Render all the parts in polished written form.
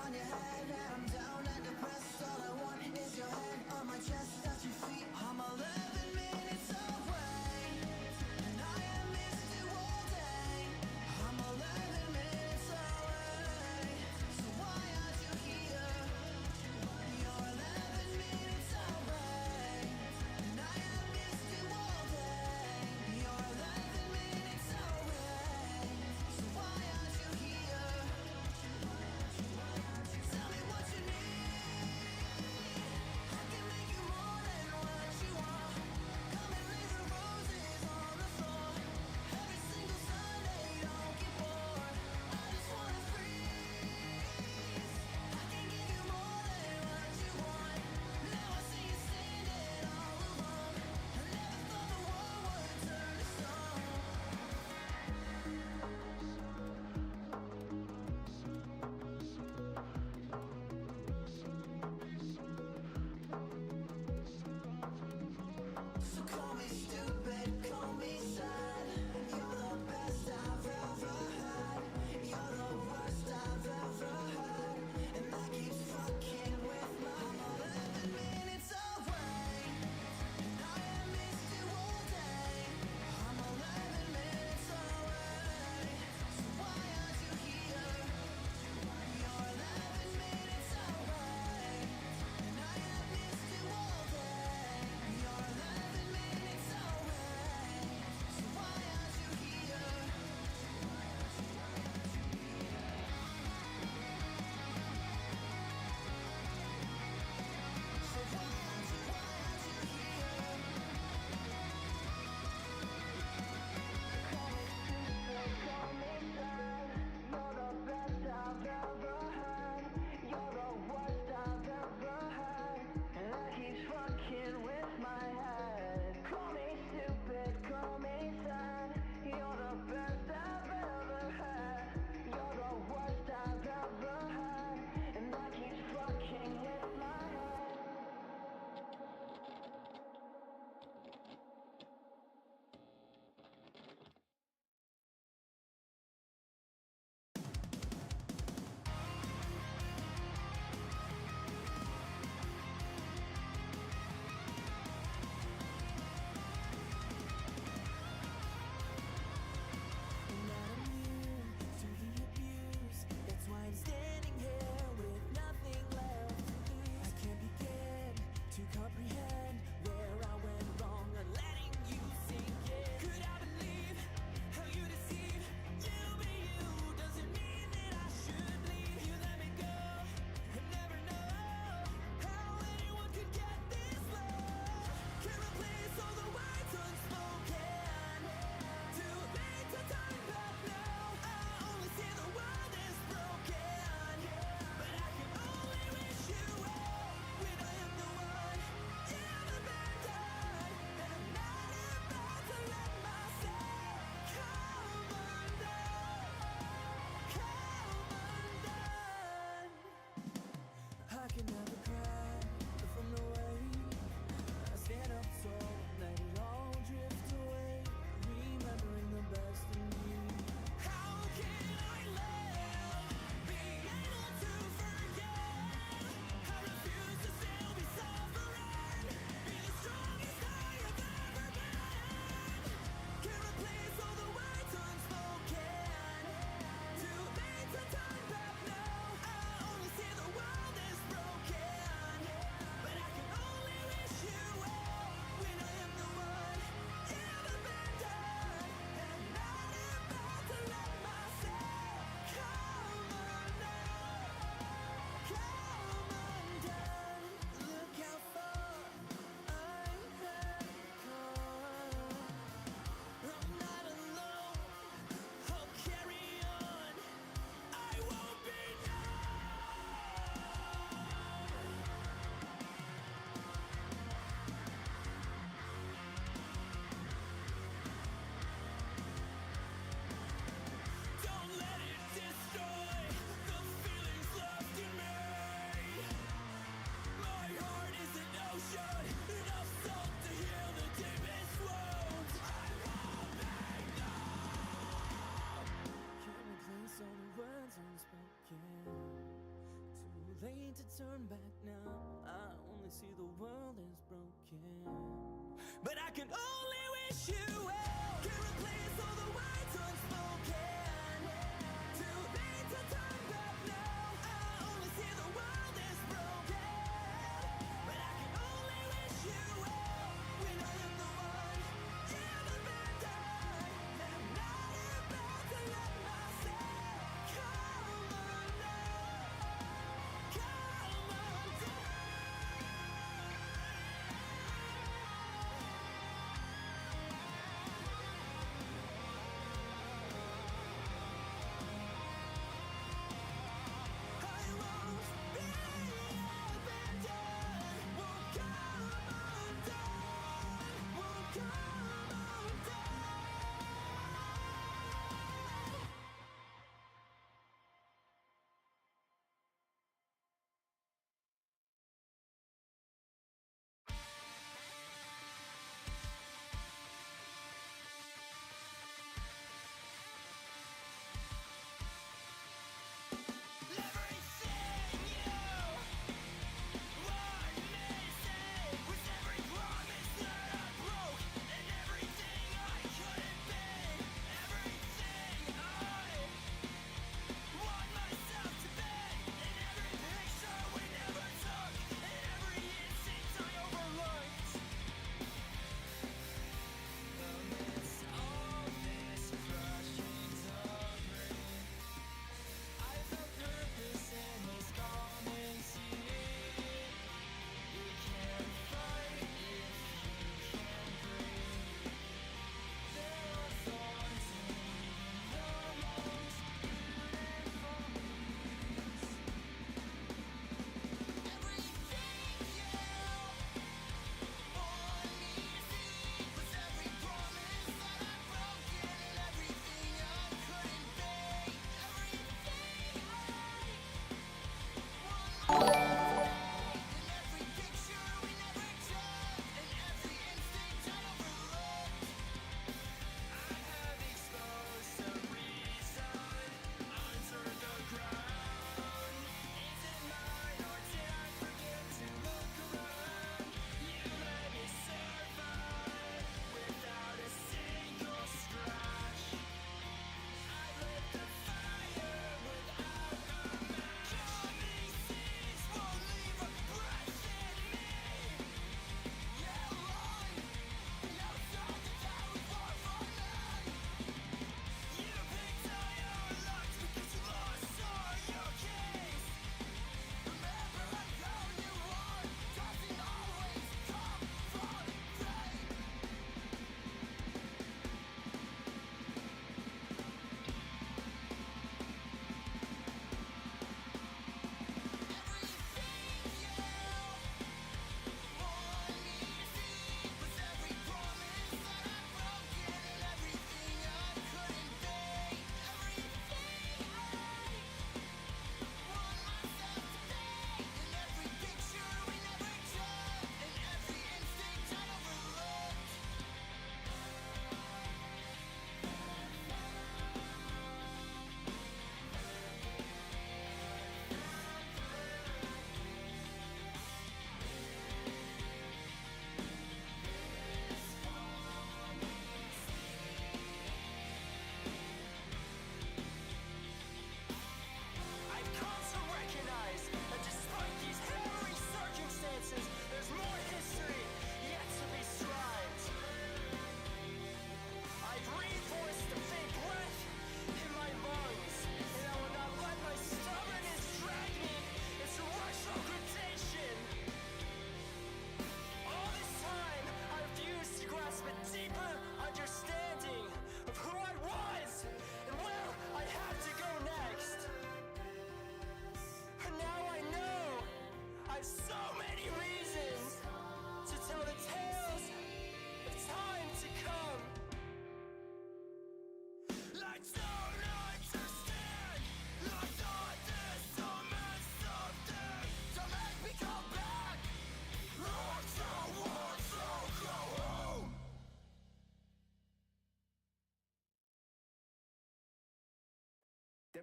on your head, and I'm down and depressed. All I want is your head on my chest, at your feet. I'm 11 minutes away, and I have missed you all day. I'm 11 minutes away, so why aren't you here? You're 11 minutes away, and I have missed you all day. You're 11 minutes away, so why aren't you here? Tell me what you need, I can make you more. late to turn back now. I only see the world is broken, but I can only wish you well. Can't replace all the words unspoken. Too late to turn back now. I only see the world is broken, but I can only wish you well. When I am the one in the bed, and I'm not about to let myself come undone. Come undone.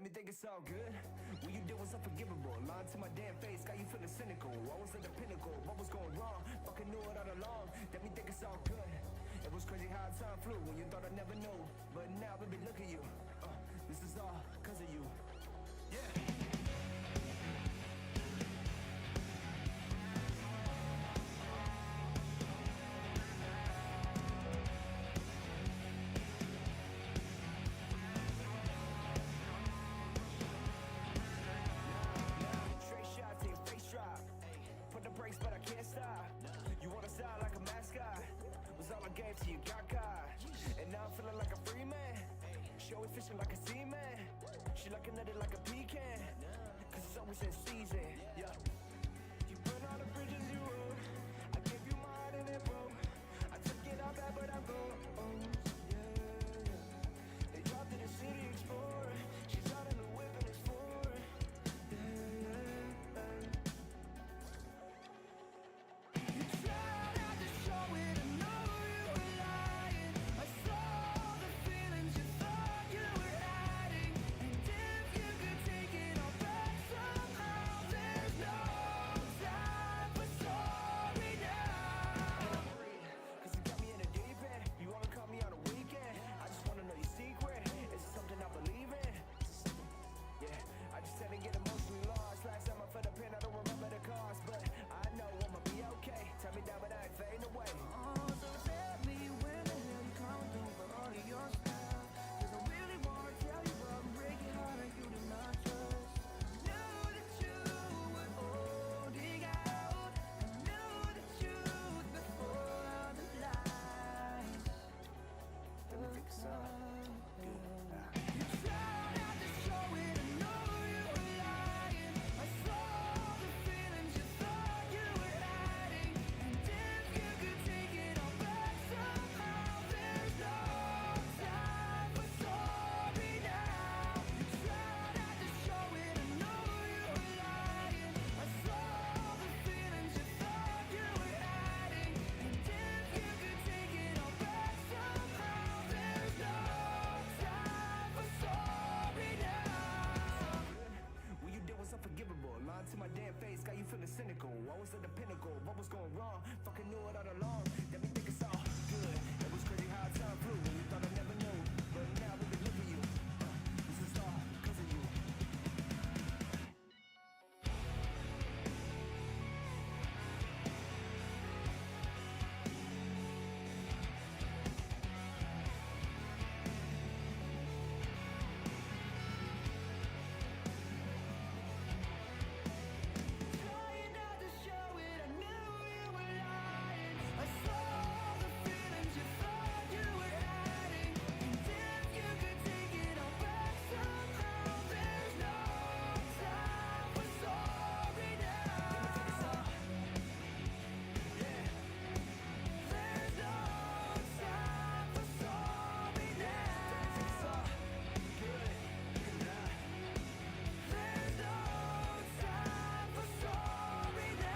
me think it's all good. What you did was unforgivable. Lying to my damn face, got you feeling cynical. I was at the pinnacle, what was going wrong? Fucking knew it all along. Let me think it's all good. It was crazy how time flew when you thought I never knew. But now, baby, look at you. This is all cause of you. Yeah. Put the brakes, but I can't stop. You wanna sound like a mascot? Was all I gave to you, got caught. And now I'm feeling like a free man. She always fishing like a seaman. She looking at it like a pecan. Cause it's always in season. Yeah. You burn all the bridges you rode. I gave you my heart and it broke. I took it all back, but I'm gone. Yeah. They dropped in the city explorer. She's out in the whip and it's foreign. Yeah. Last time I felt a pain, I don't remember the cause, but I know I'ma be okay. Tell me down, but I ain't fading away. So tell me when the hell you come through for all of your stuff. Cause I really wanna tell you, but I'm breaking heart and you do not trust. Knew the truth was holding out. Knew the truth before all the lies. Let me fix up. You tried not to show it, I know you were lying. I saw the feelings you thought you were hiding. And if you could take it all back somehow, there's no time for sorry now. You tried not to show it, I know you were lying. I saw the feelings you thought you were hiding. And if you could take it all back somehow, there's no time for sorry now. What you did was unforgivable. Lying to my damn face, got you feeling cynical. I was at the pinnacle, what was going wrong? Fucking knew it all along. Let me think it's all good. It was crazy how time flew when you thought I never knew. But now, baby, look at you. This is all cause of you. Trying not to show it, I knew you were lying. I saw the feelings you thought you were hiding. And if you could take it all back somehow, there's no time for sorry now. Yeah. There's no time for sorry now. Good. There's no time for sorry now.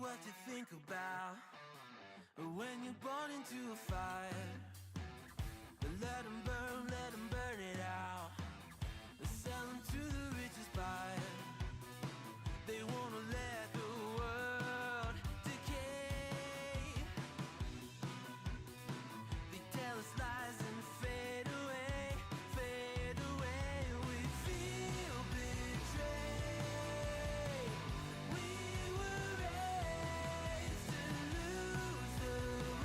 What you think about when you're born into a fire? Let 'em burn it out. Sell 'em to the richest buyer. They wanna let the world decay. They tell us lies and fade away, fade away. We feel betrayed. We were raised to lose the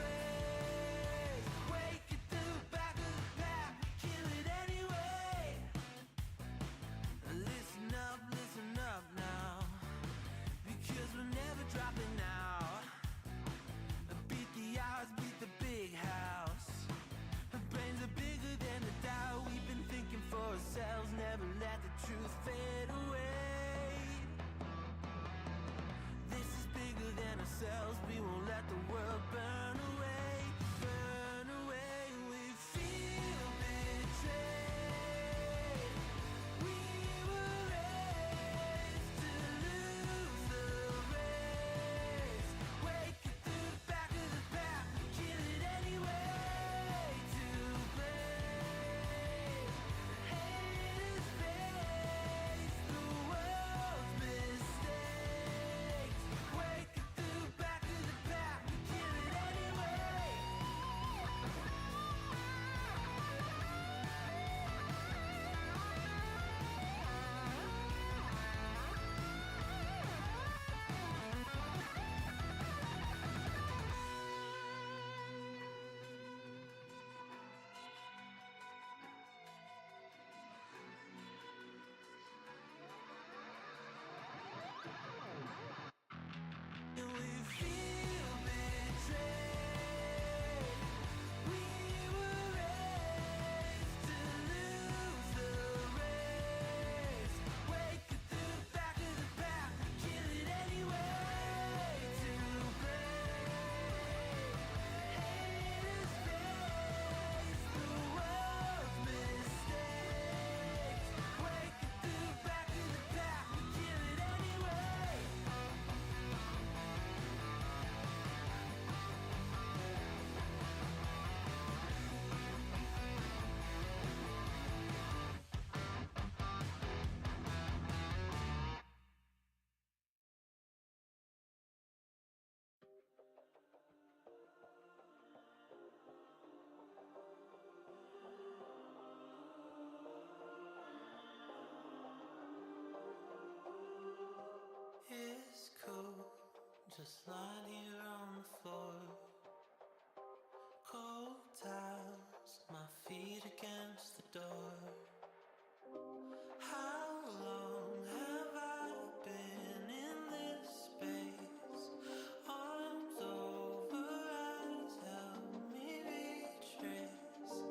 race. Wake at the back of the pack, kill it anyway. Listen up now, because we're never dropping out. Beat the odds, beat the big house. Our brains are bigger than the doubt. We've been thinking for ourselves, never let the truth fade away. This is bigger than ourselves, we won't let the world burn away, burn away. We feel betrayed. just lying here on the floor. Cold towels, my feet against the door. How long have I been in this space? Arms over eyes, help me retrace.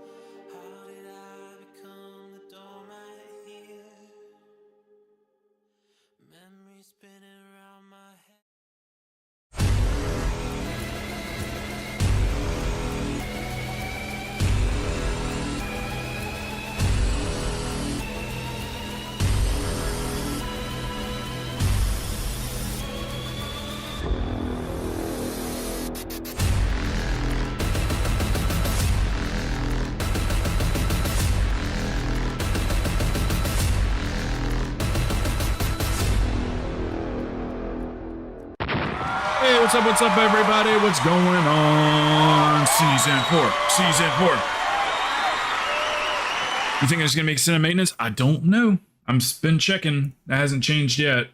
How did I become the doormat here? Memories spinning around my head. Hey, what's up, everybody? What's going on? Season 4. You think it's going to be extended maintenance? I don't know. I'm been checking. That hasn't changed yet.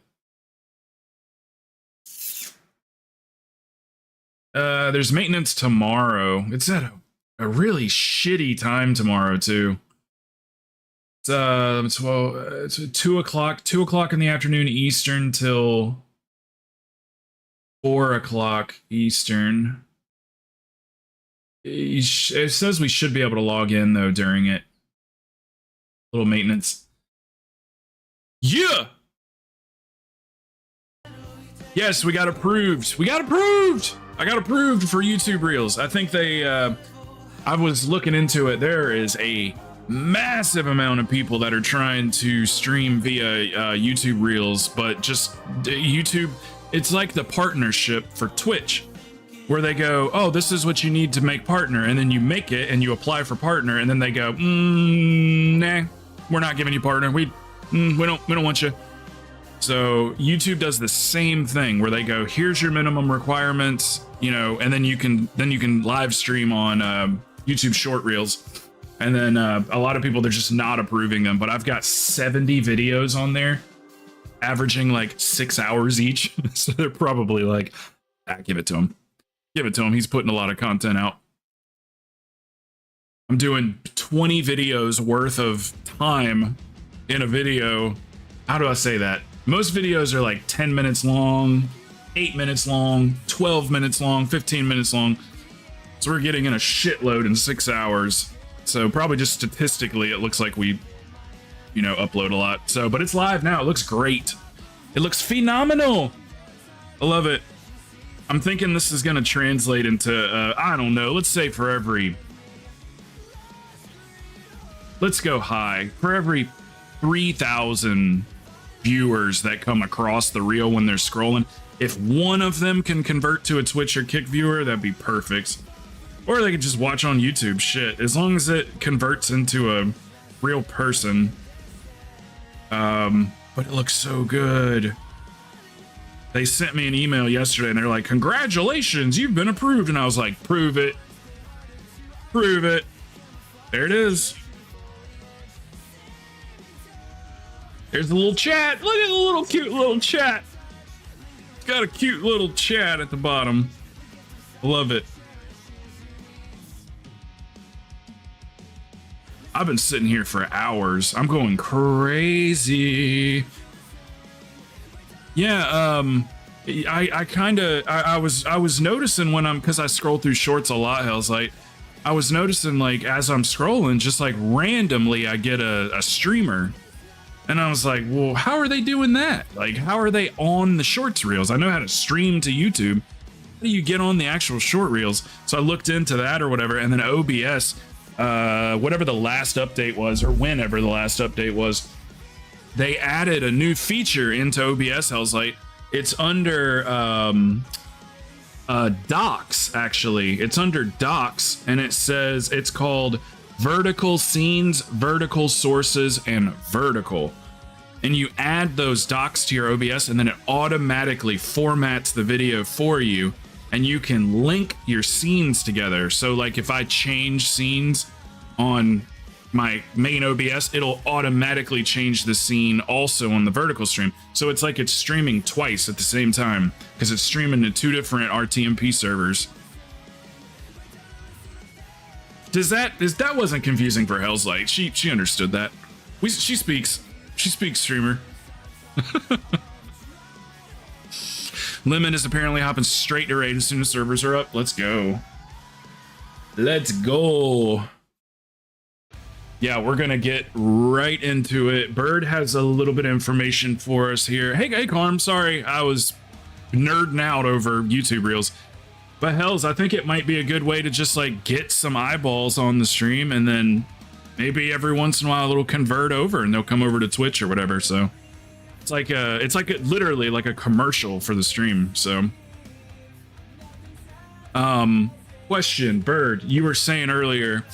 There's maintenance tomorrow. It's at a really shitty time tomorrow, too. It's 2 o'clock in the afternoon Eastern till 4 o'clock Eastern. It says we should be able to log in, though, during it. Little maintenance. Yeah! Yes, we got approved. I got approved for YouTube Reels. I think they, I was looking into it. There is a massive amount of people that are trying to stream via YouTube Reels, but just YouTube... It's like the partnership for Twitch, where they go, oh, this is what you need to make partner. And then you make it and you apply for partner. And then they go, nah, we're not giving you partner. We don't want you. So YouTube does the same thing where they go, here's your minimum requirements, you know, and then you can live stream on YouTube short reels. And then a lot of people, they're just not approving them. But I've got 70 videos on there, averaging like 6 hours each. So they're probably like, give it to him. He's putting a lot of content out. I'm doing 20 videos worth of time in a video. How do I say that? Most videos are like 10 minutes long, 8 minutes long, 12 minutes long, 15 minutes long. So we're getting in a shitload in 6 hours. So probably just statistically, it looks like we, you know, upload a lot. So, but it's live now. It looks great. It looks phenomenal. I love it. I'm thinking this is going to translate into, I don't know, let's say for every, let's go high, for every 3,000 viewers that come across the reel when they're scrolling, if one of them can convert to a Twitch or Kick viewer, that'd be perfect. Or they could just watch on YouTube, shit. As long as it converts into a real person. But it looks so good. They sent me an email yesterday and they're like, congratulations, you've been approved. And I was like, prove it. Prove it. There it is. There's the little chat. Look at the little cute little chat. It's got a cute little chat at the bottom. Love it. I've been sitting here for hours. I'm going crazy. Yeah, I was noticing when because I scroll through shorts a lot, I was noticing like as I'm scrolling, just like randomly I get a streamer. And I was like, well, how are they doing that? Like, how are they on the shorts reels? I know how to stream to YouTube. How do you get on the actual short reels? So I looked into that or whatever, and then OBS, whatever the last update was, or whenever the last update was, they added a new feature into OBS Hellslight. It's under docs, actually. It's under docs, and it says it's called vertical scenes, vertical sources, and vertical. And you add those docs to your OBS, and then it automatically formats the video for you, and you can link your scenes together. So like if I change scenes on my main OBS, it'll automatically change the scene also on the vertical stream. So it's like it's streaming twice at the same time because it's streaming to 2 different RTMP servers. That wasn't confusing for Hell's Light. She understood that. She speaks streamer. Lemon is apparently hopping straight to raid as soon as servers are up. Let's go. Let's go. Yeah, we're gonna get right into it. Bird has a little bit of information for us here. Hey, Carm, sorry, I was nerding out over YouTube Reels. But Hells, I think it might be a good way to just like get some eyeballs on the stream, and then maybe every once in a while it'll convert over and they'll come over to Twitch or whatever. So it's like literally like a commercial for the stream. So, question, Bird, you were saying earlier,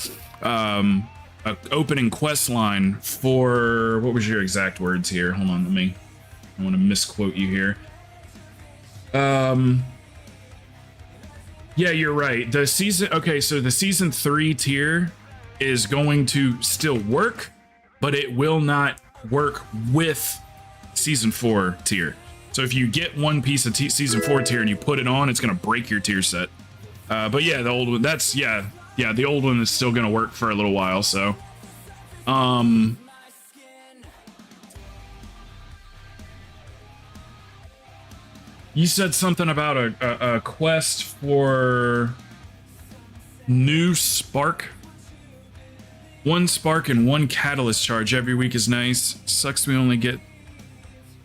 a opening quest line for, what was your exact words here? Hold on, I want to misquote you here. Yeah, you're right. The season, okay, so the season 3 tier is going to still work, but it will not work with season 4 tier. So if you get one piece of season 4 tier and you put it on, it's going to break your tier set. But yeah, the old one, yeah, the old one is still gonna work for a little while, so. You said something about a quest for new spark. 1 spark and 1 catalyst charge every week is nice. Sucks we only get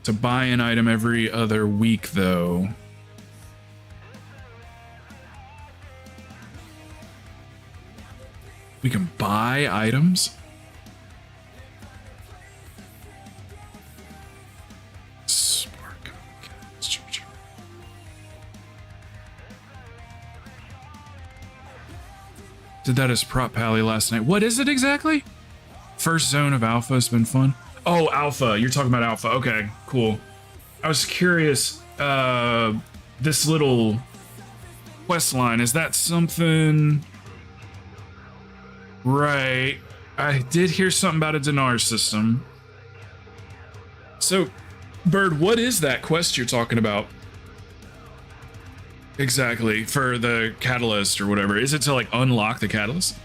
to buy an item every other week, though. We can buy items? Spark. Did that as prop pally last night. What is it exactly? First zone of alpha has been fun. Oh, alpha. You're talking about alpha. Okay, cool. I was curious. This little quest line, is that something... Right. I did hear something about a dinar system. So, Bird, what is that quest you're talking about? Exactly, for the catalyst or whatever. Is it to like unlock the catalyst?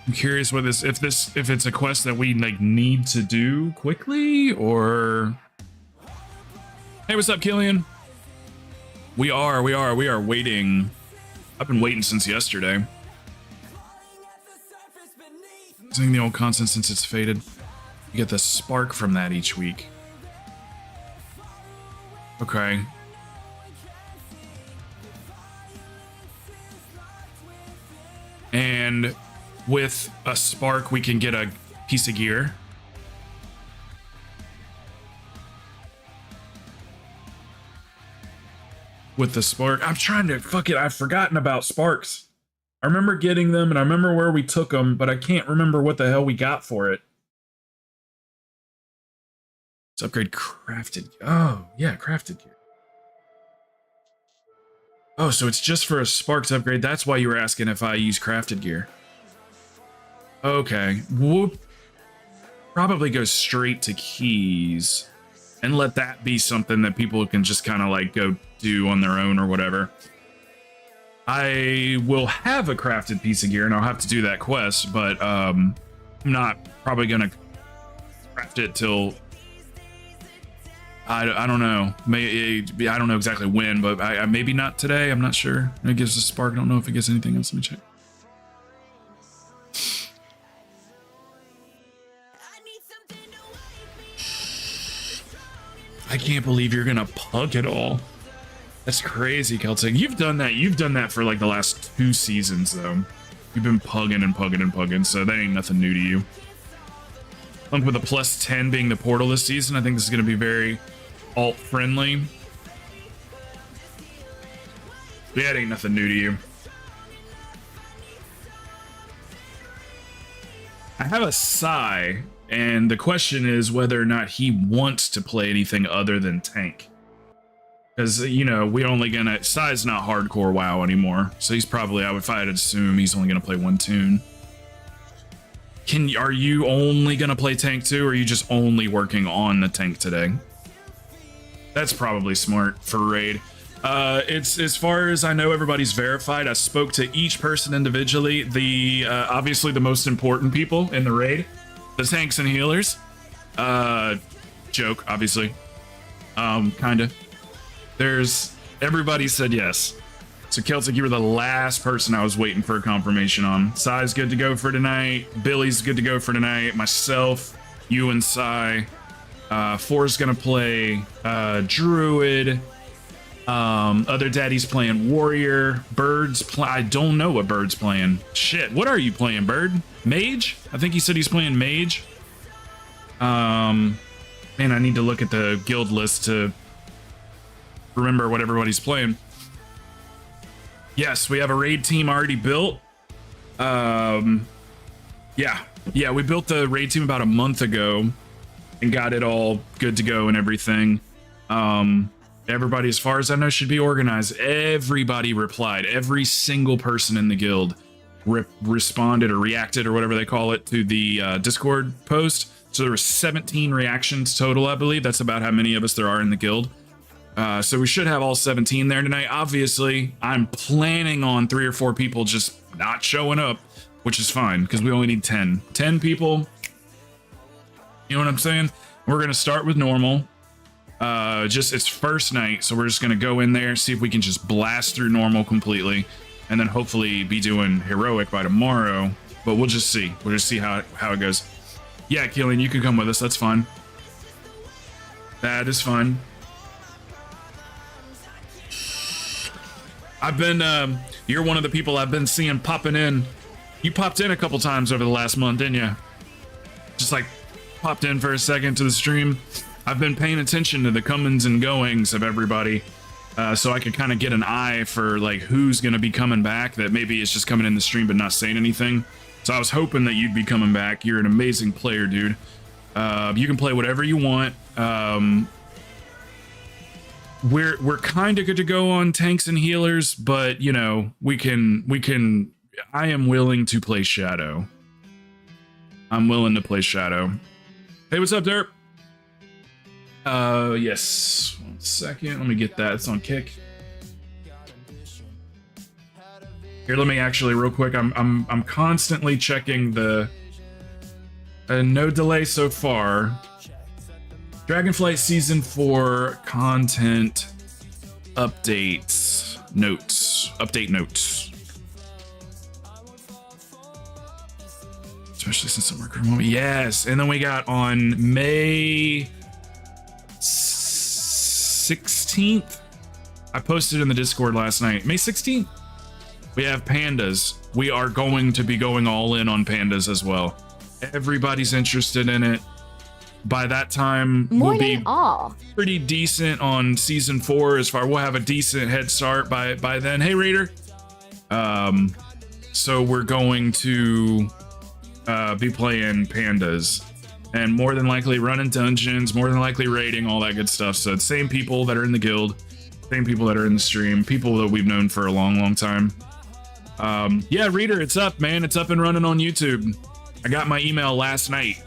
I'm curious what this, if it's a quest that we like need to do quickly, or... Hey, what's up, Killian? We are waiting. I've been waiting since yesterday. Using the old constant since it's faded. You get the spark from that each week. Okay. And with a spark, we can get a piece of gear. With the spark, I'm trying to, fuck it, I've forgotten about sparks. I remember getting them and I remember where we took them, but I can't remember what the hell we got for it. Let's upgrade crafted. Oh, yeah, crafted gear. Oh, so it's just for a sparks upgrade. That's why you were asking if I use crafted gear. Okay, we'll probably go straight to keys and let that be something that people can just kind of like go do on their own or whatever. I will have a crafted piece of gear and I'll have to do that quest, but I'm not probably gonna craft it till I don't know. Maybe I don't know exactly when, but I maybe not today. I'm not sure. It gives a spark. I don't know if it gets anything else. Let me check. I can't believe you're gonna pug it all. That's crazy, Celtic. You've done that. You've done that for like the last 2 seasons, though. You've been pugging and pugging and pugging, so that ain't nothing new to you. with a plus 10 being the portal this season, I think this is going to be very alt friendly. Yeah, it ain't nothing new to you. I have a Psy, and the question is whether or not he wants to play anything other than tank. Because, you know, we only gonna... Psy's not hardcore WoW anymore, so he's probably, if I had to assume, he's only gonna play one tune. Are you only gonna play tank too, or are you just only working on the tank today? That's probably smart for raid. It's, as far as I know, everybody's verified. I spoke to each person individually. The obviously the most important people in the raid, the tanks and healers. Joke, obviously. Kinda. Everybody said yes. So Celtic, you were the last person I was waiting for a confirmation on. Psy's good to go for tonight. Billy's good to go for tonight. Myself, you and Psy. Four's gonna play Druid. Other daddy's playing Warrior. I don't know what Bird's playing. Shit, what are you playing, Bird? Mage? I think he said he's playing Mage. Man, I need to look at the guild list to remember what everybody's playing. Yes, we have a raid team already built. Yeah, we built the raid team about a month ago and got it all good to go and everything. Everybody, as far as I know, should be organized. Everybody replied. Every single person in the guild responded or reacted or whatever they call it to the Discord post. So there were 17 reactions total, I believe. That's about how many of us there are in the guild. So we should have all 17 there tonight. Obviously, I'm planning on 3 or 4 people just not showing up, which is fine because we only need 10. 10 people. You know what I'm saying? We're going to start with normal. It's first night, so we're just going to go in there, see if we can just blast through normal completely, and then hopefully be doing heroic by tomorrow. But we'll just see. We'll just see how it goes. Yeah, Keelan, you can come with us. That's fine. That is fine. You're one of the people I've been seeing popping in. You popped in a couple times over the last month, didn't you? Just like popped in for a second to the stream. I've been paying attention to the comings and goings of everybody, so I could kind of get an eye for like who's gonna be coming back that maybe is just coming in the stream but not saying anything. So I was hoping that you'd be coming back. You're an amazing player, dude. You can play whatever you want. We're kind of good to go on tanks and healers, but you know, we can I am willing to play Shadow. I'm willing to play Shadow. Hey, what's up, Derp? Yes. 1 second. Let me get that. It's on kick. Here, let me actually real quick. I'm constantly checking the no delay so far. Dragonflight Season 4 content updates notes. Update notes. Especially since I'm working remote. Yes, and then we got on May 16th. I posted in the Discord last night. May 16th. We have pandas. We are going to be going all in on pandas as well. Everybody's interested in it. By that time, we'll be pretty decent on season 4 as far. We'll have a decent head start by then. Hey, Raider. So we're going to be playing pandas and more than likely running dungeons, more than likely raiding, all that good stuff. So it's same people that are in the guild, same people that are in the stream, people that we've known for a long time. Yeah, Reader, it's up, man. It's up and running on YouTube. I got my email last night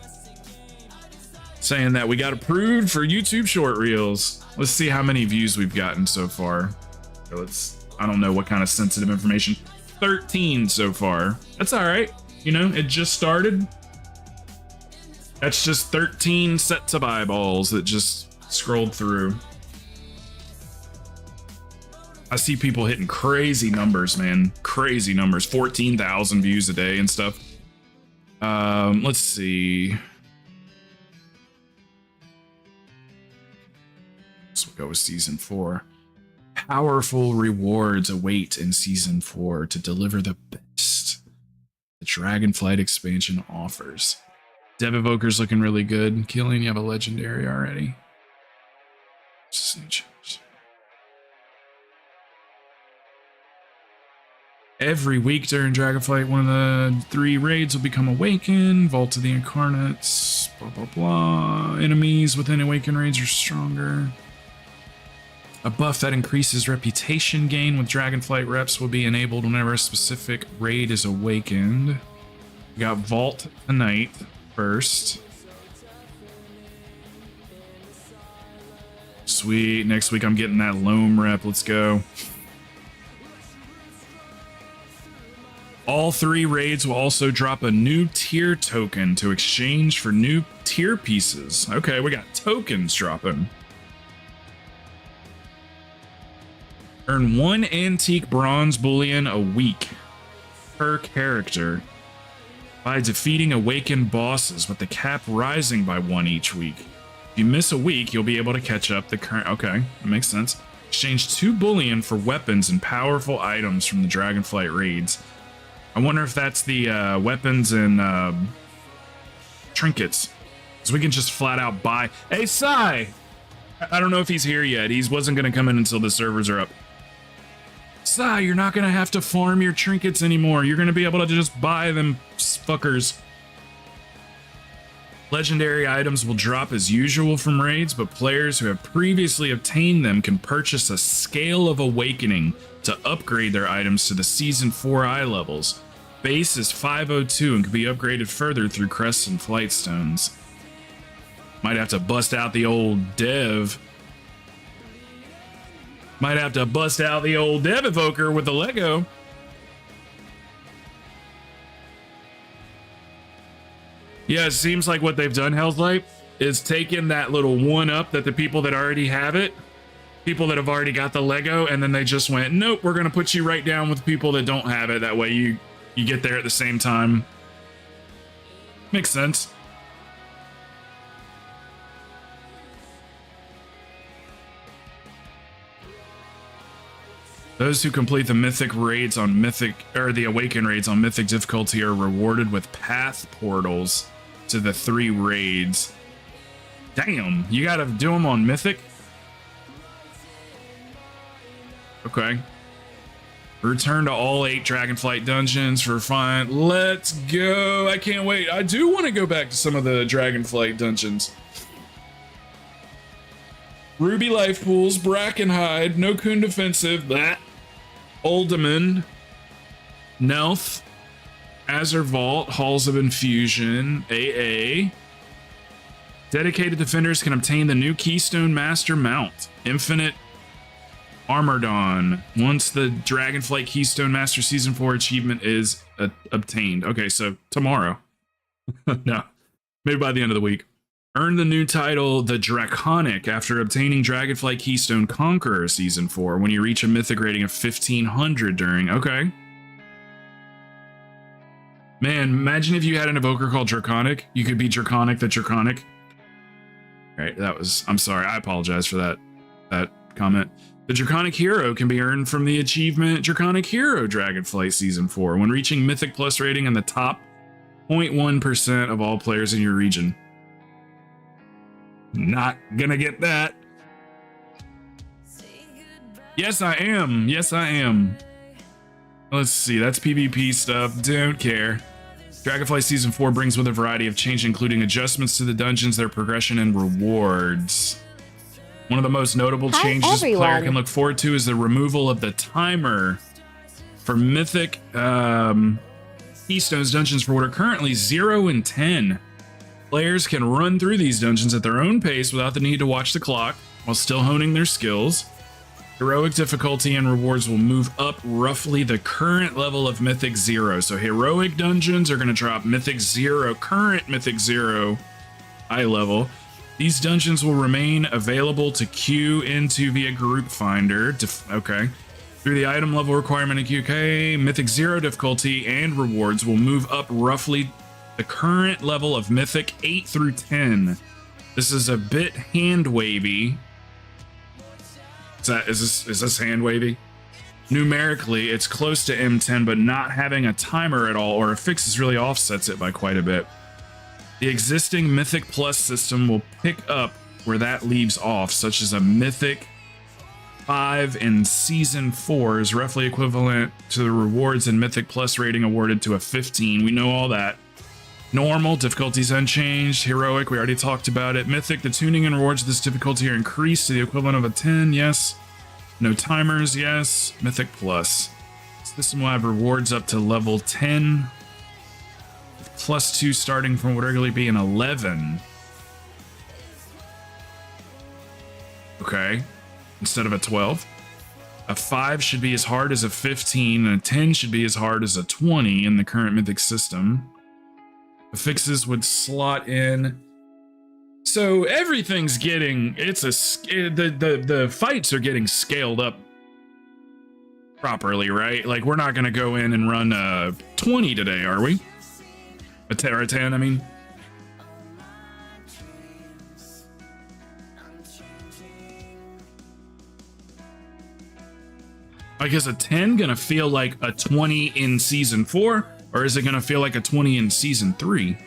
saying that we got approved for YouTube short reels. Let's see how many views we've gotten so far. I don't know what kind of sensitive information. 13 so far. That's all right. You know, it just started. That's just 13 sets of eyeballs that just scrolled through. I see people hitting crazy numbers, man. Crazy numbers. 14,000 views a day and stuff. Let's see. So we'll go with season 4. Powerful rewards await in season 4 to deliver the best the Dragonflight expansion offers. Dev Evoker's looking really good. Killing, you have a legendary already. Every week during Dragonflight, one of the 3 raids will become Awakened. Vault of the Incarnates. Blah, blah, blah. Enemies within Awakened raids are stronger. A buff that increases reputation gain with Dragonflight reps will be enabled whenever a specific raid is awakened. We got Vault tonight first. Sweet. Next week I'm getting that Loam rep. Let's go. All 3 raids will also drop a new tier token to exchange for new tier pieces. Okay, we got tokens dropping. Earn 1 antique bronze bullion a week per character by defeating awakened bosses, with the cap rising by 1 each week. If you miss a week, you'll be able to catch up the current... Okay, that makes sense. Exchange 2 bullion for weapons and powerful items from the Dragonflight raids. I wonder if that's the weapons and trinkets. So we can just flat out buy... Hey, Sai! I don't know if he's here yet. He wasn't going to come in until the servers are up. Sai, you're not going to have to farm your trinkets anymore. You're going to be able to just buy them fuckers. Legendary items will drop as usual from raids, but players who have previously obtained them can purchase a Scale of Awakening to upgrade their items to the Season 4 eye levels. Base is 502 and can be upgraded further through crests and flight stones. Might have to bust out the old dev. Might have to bust out the old Dev Evoker with the Lego. Yeah, it seems like what they've done, Hell's Light, is taken that little 1-up that the people that already have it, people that have already got the Lego, and then they just went, nope, we're going to put you right down with people that don't have it. That way you get there at the same time. Makes sense. Those who complete the Mythic raids on Mythic, or the Awaken raids on Mythic difficulty, are rewarded with path portals to the 3 raids. Damn, you gotta do them on Mythic? Okay. Return to all 8 Dragonflight dungeons for fun. Let's go. I can't wait. I do want to go back to some of the Dragonflight dungeons. Ruby Life Pools, Brackenhide, No Kun Defensive, that. Uldaman, Nelth, Azure Vault, Halls of Infusion, AA. Dedicated defenders can obtain the new Keystone Master mount, Infinite Armordon, once the Dragonflight Keystone Master Season 4 achievement is obtained. Okay, so tomorrow. No, maybe by the end of the week. Earn the new title, the Draconic, after obtaining Dragonflight Keystone Conqueror Season 4 when you reach a Mythic rating of 1500 during... Okay. Man, imagine if you had an evoker called Draconic. You could be Draconic the Draconic. Right, that was... I'm sorry, I apologize for that comment. The Draconic Hero can be earned from the achievement Draconic Hero Dragonflight Season 4 when reaching Mythic Plus rating in the top 0.1% of all players in your region. Not gonna get that. Yes, I am. Yes, I am. Let's see. That's PvP stuff. Don't care. Dragonflight Season 4 brings with a variety of change, including adjustments to the dungeons, their progression, and rewards. One of the most notable changes the player can look forward to is the removal of the timer for Mythic Keystone's dungeons for what are currently 0 and 10. Players can run through these dungeons at their own pace without the need to watch the clock while still honing their skills. Heroic difficulty and rewards will move up roughly the current level of Mythic 0. So heroic dungeons are going to drop Mythic 0, current Mythic 0 eye level. These dungeons will remain available to queue into via Group Finder. Okay. Through the item level requirement in QK, Mythic 0 difficulty and rewards will move up roughly the current level of Mythic 8 through 10. This is a bit hand wavy. Is this hand wavy? Numerically, it's close to M10, but not having a timer at all or a fixes really offsets it by quite a bit. The existing Mythic Plus system will pick up where that leaves off, such as a Mythic 5 in Season 4 is roughly equivalent to the rewards and Mythic Plus rating awarded to a 15. We know all that. Normal, difficulties unchanged. Heroic, we already talked about it. Mythic, the tuning and rewards of this difficulty are increased to the equivalent of a 10, yes. No timers, yes. Mythic Plus. System will have rewards up to level 10. Plus 2 starting from what would regularly be an 11. Okay. Instead of a 12. A 5 should be as hard as a 15, and a 10 should be as hard as a 20 in the current Mythic system. Affixes would slot in. So everything's getting, the fights are getting scaled up properly, right? Like, we're not going to go in and run a 20 today, are we? A 10 or a 10, I mean. Like, is a 10 going to feel like a 20 in Season 4? Or is it going to feel like a 20 in Season 3?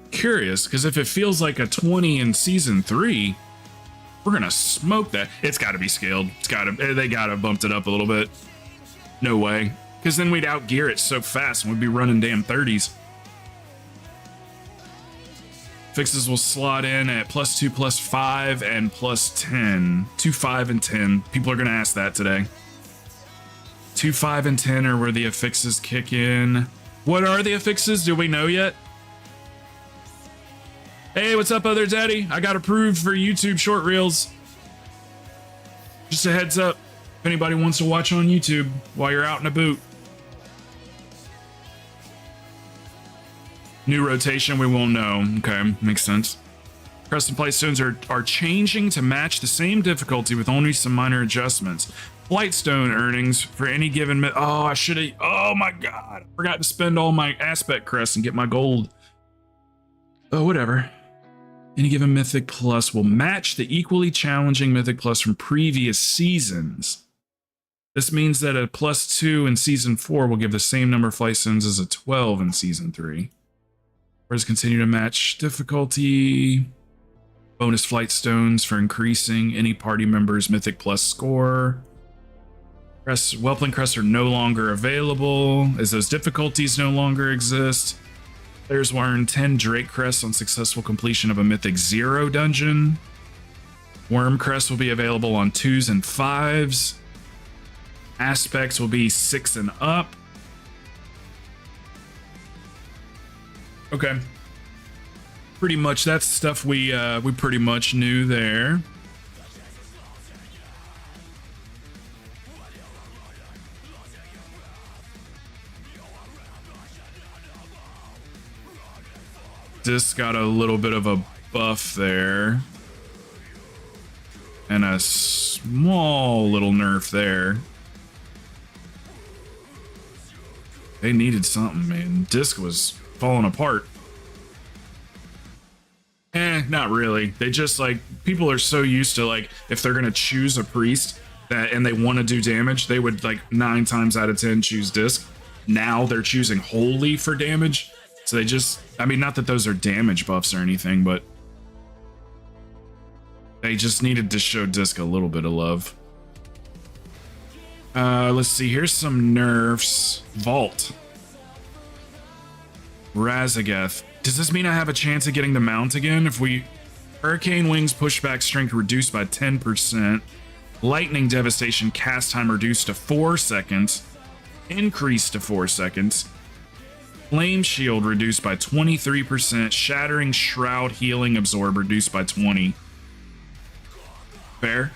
Curious, because if it feels like a 20 in Season 3, we're going to smoke that. It's got to be scaled. They got to bumped it up a little bit. No way. Because then we'd outgear it so fast and we'd be running damn 30s. Fixes will slot in at +2, +5, and +10. 2, 5, and 10. People are going to ask that today. 2, 5, and 10 are where the affixes kick in. What are the affixes? Do we know yet? Hey, what's up, other daddy? I got approved for YouTube short reels. Just a heads up, if anybody wants to watch on YouTube while you're out in a boot. New rotation, we won't know. Okay, makes sense. Custom play stones are changing to match the same difficulty with only some minor adjustments. Flightstone earnings for any given I should have. Oh my god, I forgot to spend all my aspect crests and get my gold. Oh, whatever. Any given Mythic Plus will match the equally challenging Mythic Plus from previous seasons. This means that a +2 in Season 4 will give the same number of Flightstones as a 12 in Season 3. Whereas continue to match difficulty. Bonus Flightstones for increasing any party member's Mythic Plus score. Whelpling Crests are no longer available, as those difficulties no longer exist. Players will earn 10 Drake Crests on successful completion of a Mythic 0 dungeon. Worm Crests will be available on 2s and 5s. Aspects will be 6 and up. Okay. Pretty much that's stuff we pretty much knew there. This got a little bit of a buff there. And a small little nerf there. They needed something, man. Disc was falling apart. Not really. They just, like, people are so used to, like, if they're gonna choose a priest and they want to do damage, they would, like, 9 times out of 10 choose disc. Now they're choosing holy for damage. So they just, I mean, not that those are damage buffs or anything, but they just needed to show disc a little bit of love. Let's see, here's some nerfs. Vault. Razageth. Does this mean I have a chance of getting the mount again? If we... Hurricane Wings pushback strength reduced by 10%. Lightning Devastation cast time reduced to 4 seconds. Increased to 4 seconds. Flame Shield reduced by 23%. Shattering Shroud Healing Absorb reduced by 20. Fair?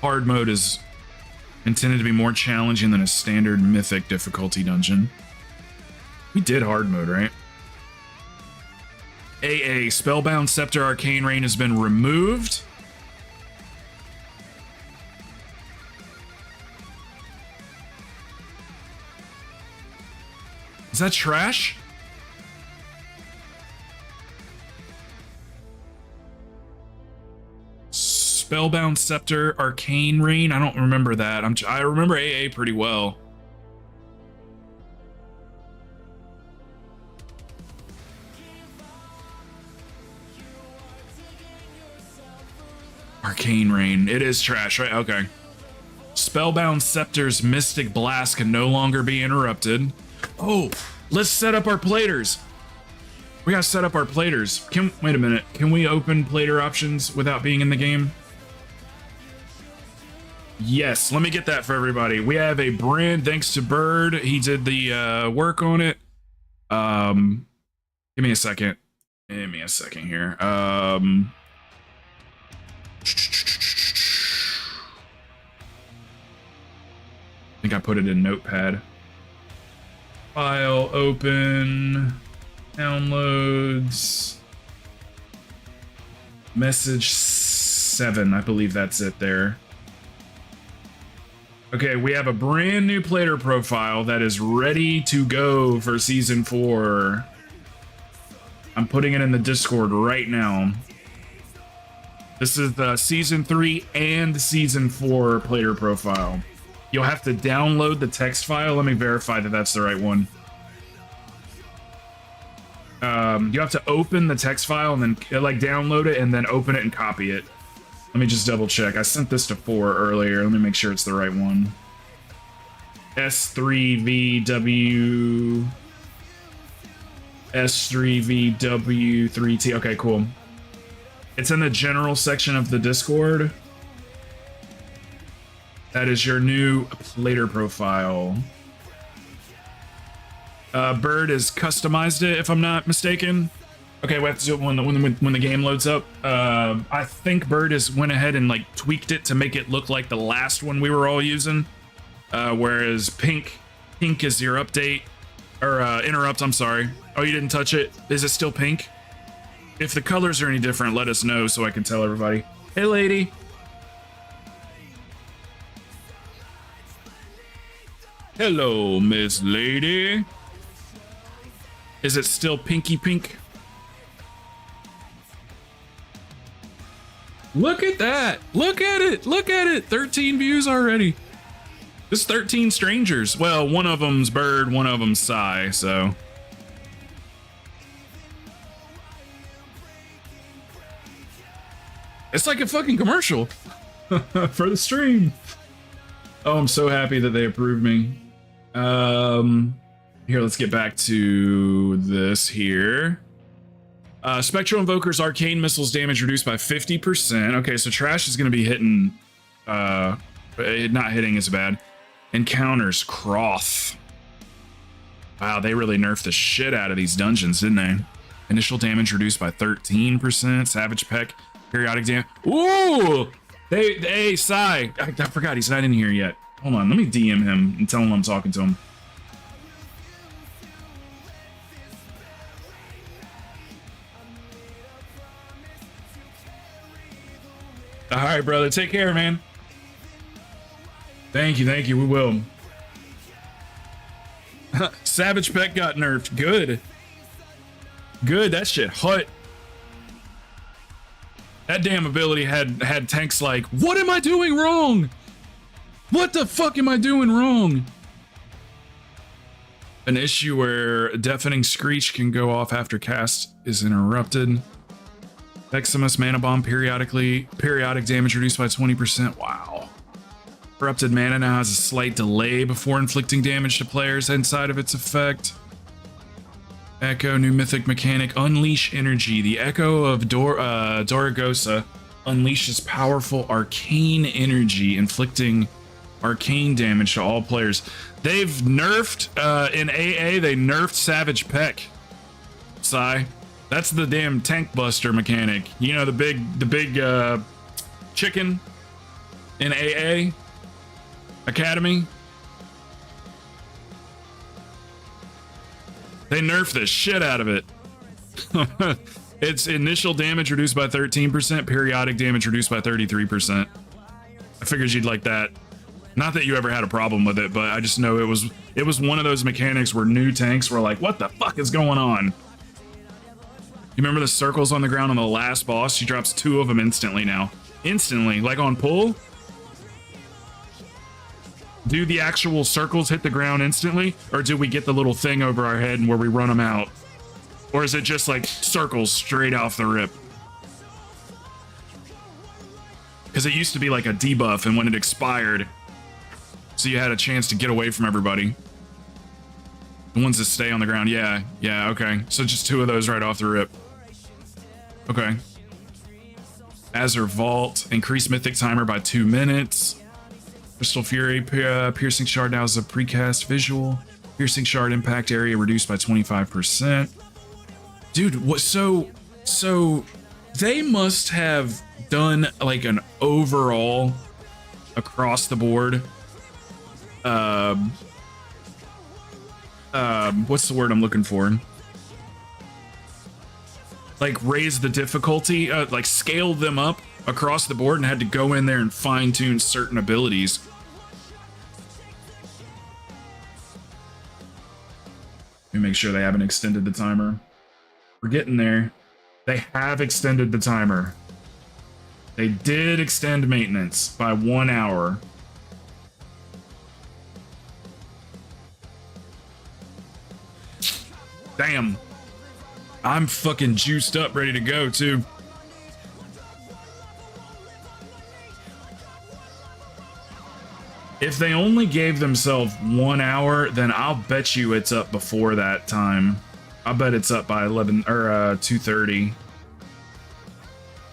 Hard mode is intended to be more challenging than a standard mythic difficulty dungeon. We did hard mode, right? AA, Spellbound Scepter Arcane Rain has been removed. Is that trash? Spellbound Scepter, Arcane Rain. I don't remember that. I remember AA pretty well. Arcane Rain. It is trash, right? Okay. Spellbound Scepter's Mystic Blast can no longer be interrupted. Oh, let's set up our platers. We gotta set up our platers. Wait a minute. Can we open plater options without being in the game? Yes, let me get that for everybody. We have a brand, thanks to Bird. He did the work on it. Give me a second. Give me a second here. I think I put it in Notepad. File, open, downloads, message 7. I believe that's it there. Okay, we have a brand new player profile that is ready to go for season 4. I'm putting it in the Discord right now. This is the season 3 and season 4 player profile. You'll have to download the text file. Let me verify that that's the right one. You have to open the text file and then like download it and then open it and copy it. Let me just double check. I sent this to 4 earlier. Let me make sure it's the right one. S3VW S3VW3T. Okay, cool. It's in the general section of the Discord. That is your new plater profile. Bird has customized it, if I'm not mistaken. Okay, we have to do it when the game loads up. I think Bird has went ahead and like tweaked it to make it look like the last one we were all using. Whereas pink is your update or interrupt. I'm sorry. Oh, you didn't touch it. Is it still pink? If the colors are any different, let us know so I can tell everybody. Hey, lady. Hello, Miss Lady. Is it still pinky pink? Look at that. Look at it. Look at it. 13 views already. This 13 strangers. Well, one of them's Bird, one of them's Psy, so. It's like a fucking commercial for the stream. Oh, I'm so happy that they approved me. Here, let's get back to this here. Spectral Invoker's arcane missiles damage reduced by 50%. Okay, so trash is going to be hitting, not hitting as bad. Encounters Croth. Wow, they really nerfed the shit out of these dungeons, didn't they? Initial damage reduced by 13%. Savage Peck, periodic damage. Ooh! Hey, Psy. I forgot he's not in here yet. Hold on, let me DM him and tell him I'm talking to him. All right, brother. Take care, man. Thank you. We will. Savage Peck got nerfed. Good. That shit hut. That damn ability had tanks like, what am I doing wrong? What the fuck am I doing wrong? An issue where deafening screech can go off after cast is interrupted. Eximus mana bomb periodic damage reduced by 20%. Wow. Corrupted mana now has a slight delay before inflicting damage to players inside of its effect. Echo, new mythic mechanic, Unleash Energy. The Echo of Doragosa unleashes powerful arcane energy, inflicting arcane damage to all players. They've nerfed, in AA, they nerfed Savage Peck. Psy. That's the damn tank buster mechanic. You know, the big chicken in AA Academy. They nerfed the shit out of it. Its initial damage reduced by 13%, periodic damage reduced by 33%. I figured you'd like that. Not that you ever had a problem with it, but I just know it was one of those mechanics where new tanks were like, what the fuck is going on? You remember the circles on the ground on the last boss? She drops 2 of them instantly now. instantly, like on pull? Do the actual circles hit the ground instantly? Or do we get the little thing over our head and where we run them out? Or is it just like circles straight off the rip? Because it used to be like a debuff, and when it expired, so you had a chance to get away from everybody. The ones that stay on the ground, yeah, okay. So just 2 of those right off the rip. Okay. Azure Vault, increase Mythic timer by 2 minutes. Crystal Fury, Piercing Shard now is a precast visual. Piercing Shard impact area reduced by 25%. Dude, what? So they must have done like an overall across the board. What's the word I'm looking for? Like raise the difficulty, like scale them up across the board and had to go in there and fine tune certain abilities. Let me make sure they haven't extended the timer. We're getting there. They have extended the timer. They did extend maintenance by 1 hour. Damn. I'm fucking juiced up, ready to go, too. If they only gave themselves 1 hour, then I'll bet you it's up before that time. I bet it's up by 11 or 2:30.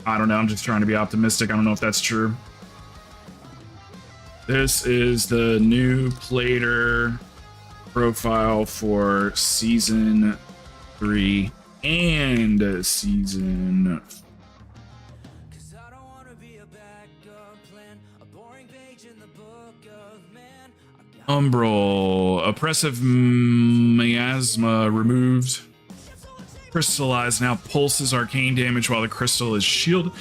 I don't know. I'm just trying to be optimistic. I don't know if that's true. This is the new Plater profile for season 3 and season 4. Umbral, oppressive miasma removed. Crystallized now pulses arcane damage while the crystal is shielded.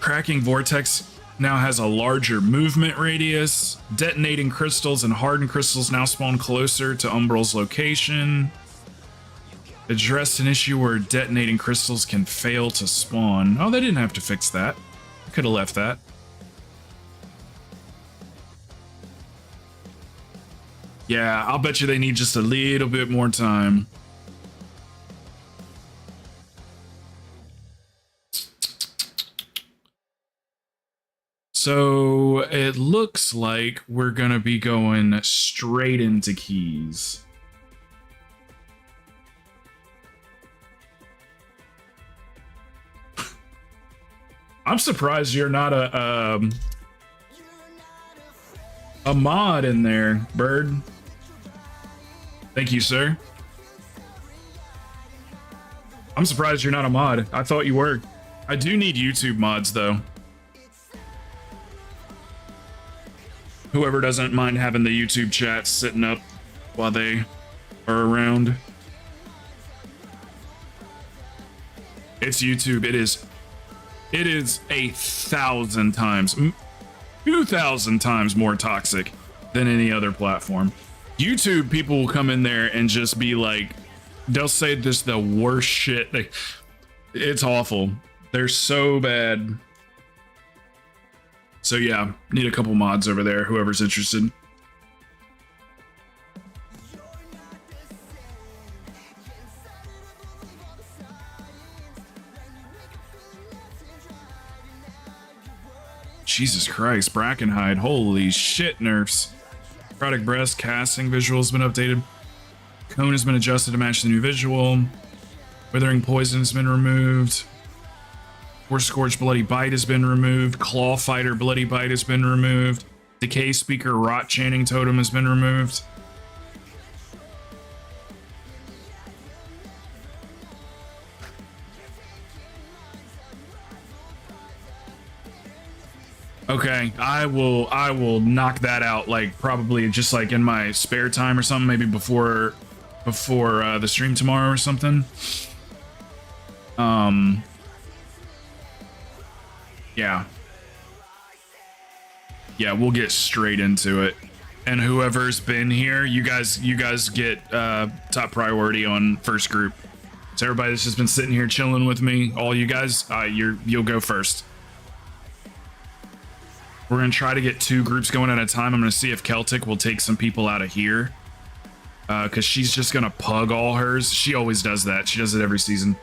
Cracking vortex now has a larger movement radius. Detonating crystals and hardened crystals now spawn closer to Umbral's location. Addressed an issue where detonating crystals can fail to spawn. Oh, they didn't have to fix that. I could have left that. Yeah, I'll bet you they need just a little bit more time. So it looks like we're gonna be going straight into keys. I'm surprised you're not a mod in there, Bird. Thank you, sir. I'm surprised you're not a mod. I thought you were. I do need YouTube mods, though. Whoever doesn't mind having the YouTube chat sitting up while they are around. It's YouTube. It is 1,000 times, 2,000 times more toxic than any other platform. YouTube people will come in there and just be like, they'll say this the worst shit. It's awful. They're so bad. So yeah, need a couple mods over there, whoever's interested. Jesus Christ, Brackenhide, holy shit, nerfs. Product breast casting visual has been updated. Cone has been adjusted to match the new visual. Withering poison has been removed. Force Scourge Bloody Bite has been removed. Claw Fighter Bloody Bite has been removed. Decay Speaker Rot Chanting Totem has been removed. Okay, I will knock that out, like probably just like in my spare time or something, maybe before the stream tomorrow or something. Yeah, we'll get straight into it. And whoever's been here, you guys get top priority on first group. So everybody that's just been sitting here chilling with me, all you guys, you'll go first. We're gonna try to get 2 groups going at a time. I'm gonna see if Celtic will take some people out of here. Because she's just gonna pug all hers. She always does that. She does it every season.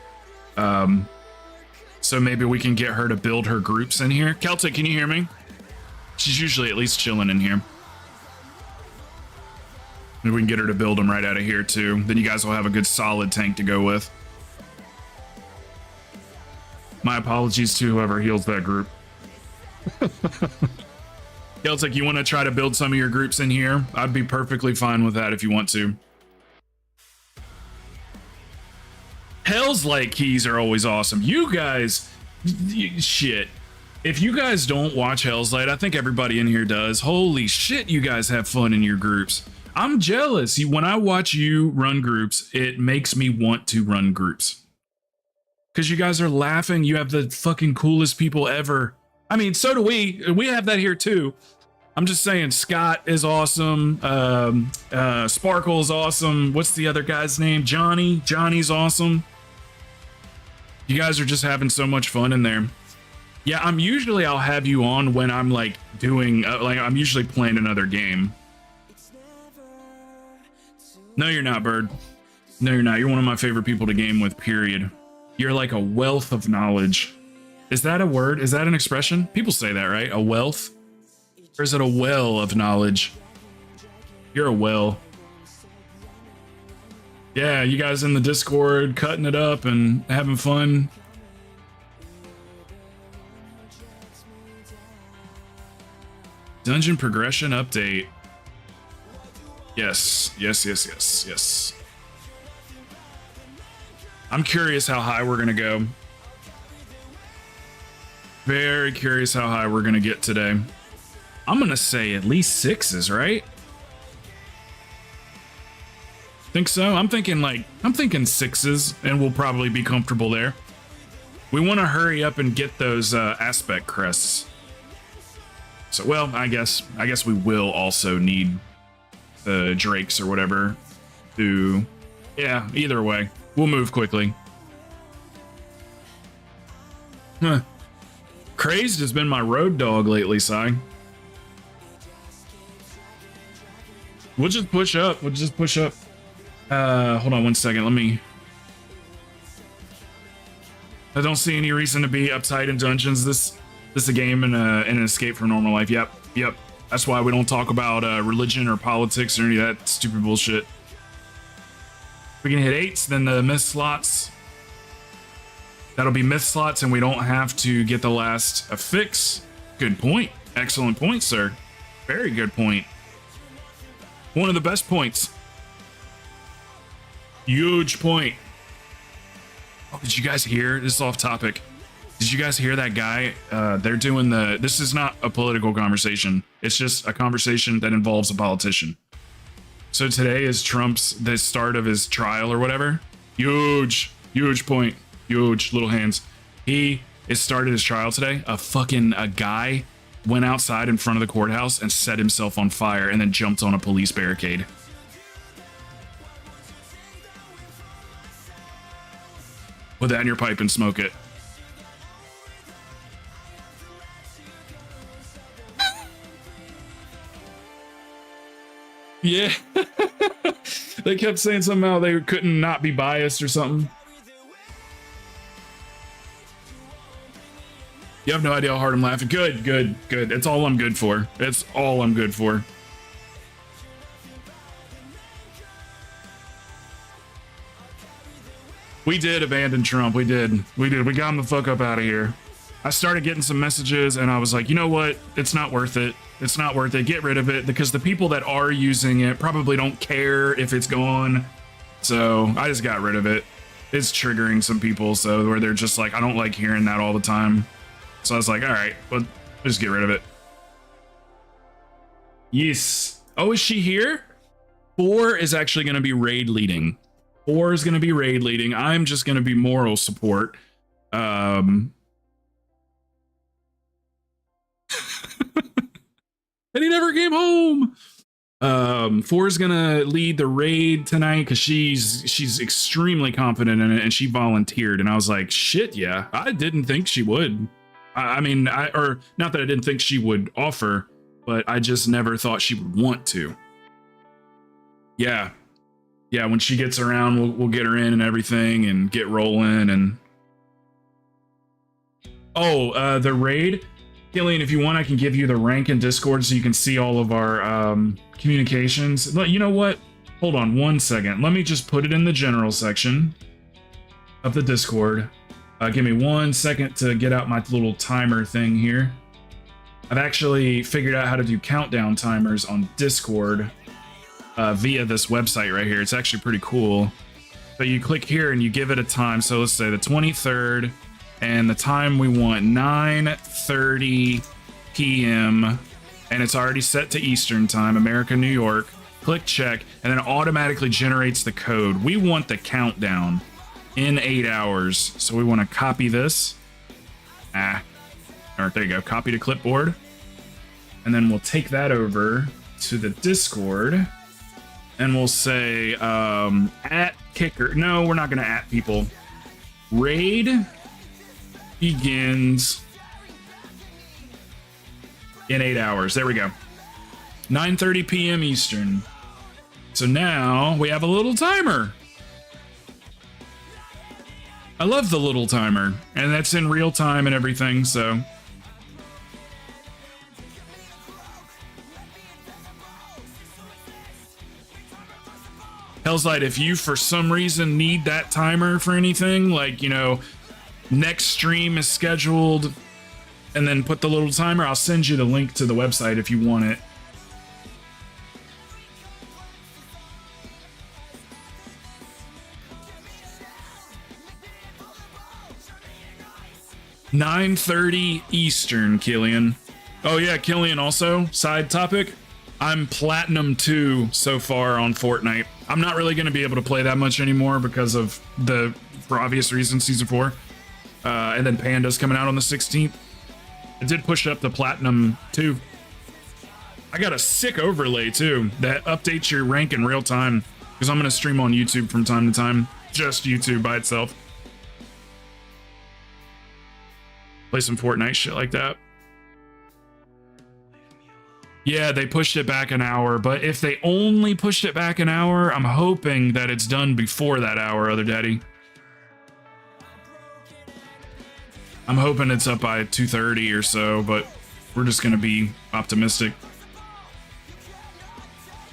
So maybe we can get her to build her groups in here. Celtic, can you hear me? She's usually at least chilling in here. Maybe we can get her to build them right out of here too. Then you guys will have a good solid tank to go with. My apologies to whoever heals that group. Celtic, you want to try to build some of your groups in here? I'd be perfectly fine with that if you want to. Hell's Light keys are always awesome. You guys, shit. If you guys don't watch Hell's Light, I think everybody in here does. Holy shit, you guys have fun in your groups. I'm jealous. When I watch you run groups, it makes me want to run groups. Because you guys are laughing. You have the fucking coolest people ever. I mean, so do we. We have that here too. I'm just saying, Scott is awesome. Sparkle is awesome. What's the other guy's name? Johnny. Johnny's awesome. You guys are just having so much fun in there. Yeah, I'll have you on when I'm like doing, I'm usually playing another game. No, you're not, Bird. No, you're not. You're one of my favorite people to game with, period. You're like a wealth of knowledge. Is that a word? Is that an expression? People say that, right? A wealth? Or is it a well of knowledge? You're a well. Yeah, you guys in the Discord cutting it up and having fun. Dungeon progression update. Yes, yes, yes, yes, yes. I'm curious how high we're gonna go. Very curious how high we're gonna get today. I'm gonna say at least 6s, right? Think so? I'm thinking 6s, and we'll probably be comfortable there. We want to hurry up and get those aspect crests. So, well, I guess we will also need the drakes or whatever to, yeah, either way, we'll move quickly. Huh. Crazed has been my road dog lately, Si. We'll just push up. We'll just push up. Hold on one second. I don't see any reason to be uptight in dungeons. This is a game and an escape from normal life. Yep. That's why we don't talk about religion or politics or any of that stupid bullshit. If we can hit 8s, then the myth slots. That'll be myth slots, and we don't have to get the last affix. Good point. Excellent point, sir. Very good point. One of the best points. Huge point. Oh, did you guys hear? This is off topic. Did you guys hear that guy? They're doing this is not a political conversation. It's just a conversation that involves a politician. So today is the start of his trial or whatever. Huge point. Huge little hands. It started his trial today. A guy went outside in front of the courthouse and set himself on fire and then jumped on a police barricade. Put that in your pipe and smoke it. Yeah. They kept saying somehow they couldn't not be biased or something. You have no idea how hard I'm laughing. Good. It's all I'm good for. It's all I'm good for. We did abandon Trump. We did. We got him the fuck up out of here. I started getting some messages and I was like, you know what? It's not worth it. It's not worth it. Get rid of it, because the people that are using it probably don't care if it's gone. So I just got rid of it. It's triggering some people, so where they're just like, I don't like hearing that all the time. So I was like, all right, well, just get rid of it. Yes. Oh, is she here? 4 is actually going to be raid leading. 4 is going to be raid leading. I'm just going to be moral support. And he never came home. Four is gonna lead the raid tonight because she's extremely confident in it, and she volunteered. And I was like, shit, yeah, I didn't think she would. I mean, or not that I didn't think she would offer, but I just never thought she would want to. Yeah, when she gets around, we'll get her in and everything, and get rolling. And the raid. Killian, if you want, I can give you the rank in Discord so you can see all of our communications. You know what? Hold on 1 second. Let me just put it in the general section of the Discord. Give me 1 second to get out my little timer thing here. I've actually figured out how to do countdown timers on Discord via this website right here. It's actually pretty cool. So you click here and you give it a time. So let's say the 23rd. And the time we want 9:30 p.m. and it's already set to Eastern time, America, New York. Click check, and then it automatically generates the code. We want the countdown in 8 hours. So we want to copy this. All right, there you go. Copy to clipboard. And then we'll take that over to the Discord. And we'll say at kicker. No, we're not going to at people. Raid begins in 8 hours. There we go. 9:30 p.m. Eastern. So now we have a little timer. I love the little timer, and that's in real time and everything. So Hell's Light, if you for some reason need that timer for anything, like, you know, next stream is scheduled, and then put the little timer, I'll send you the link to the website if you want it. $9:30 Eastern, Killian. Oh yeah, Killian, also, side topic, I'm Platinum 2 so far on Fortnite. I'm not really going to be able to play that much anymore because of for obvious reasons, Season 4. And then Panda's coming out on the 16th. I did push it up to Platinum 2. I got a sick overlay too that updates your rank in real time, because I'm going to stream on YouTube from time to time. Just YouTube by itself. Play some Fortnite shit like that. Yeah, they pushed it back an hour, but if they only pushed it back an hour, I'm hoping that it's done before that hour, Other Daddy. I'm hoping it's up by 2:30 or so, but we're just going to be optimistic.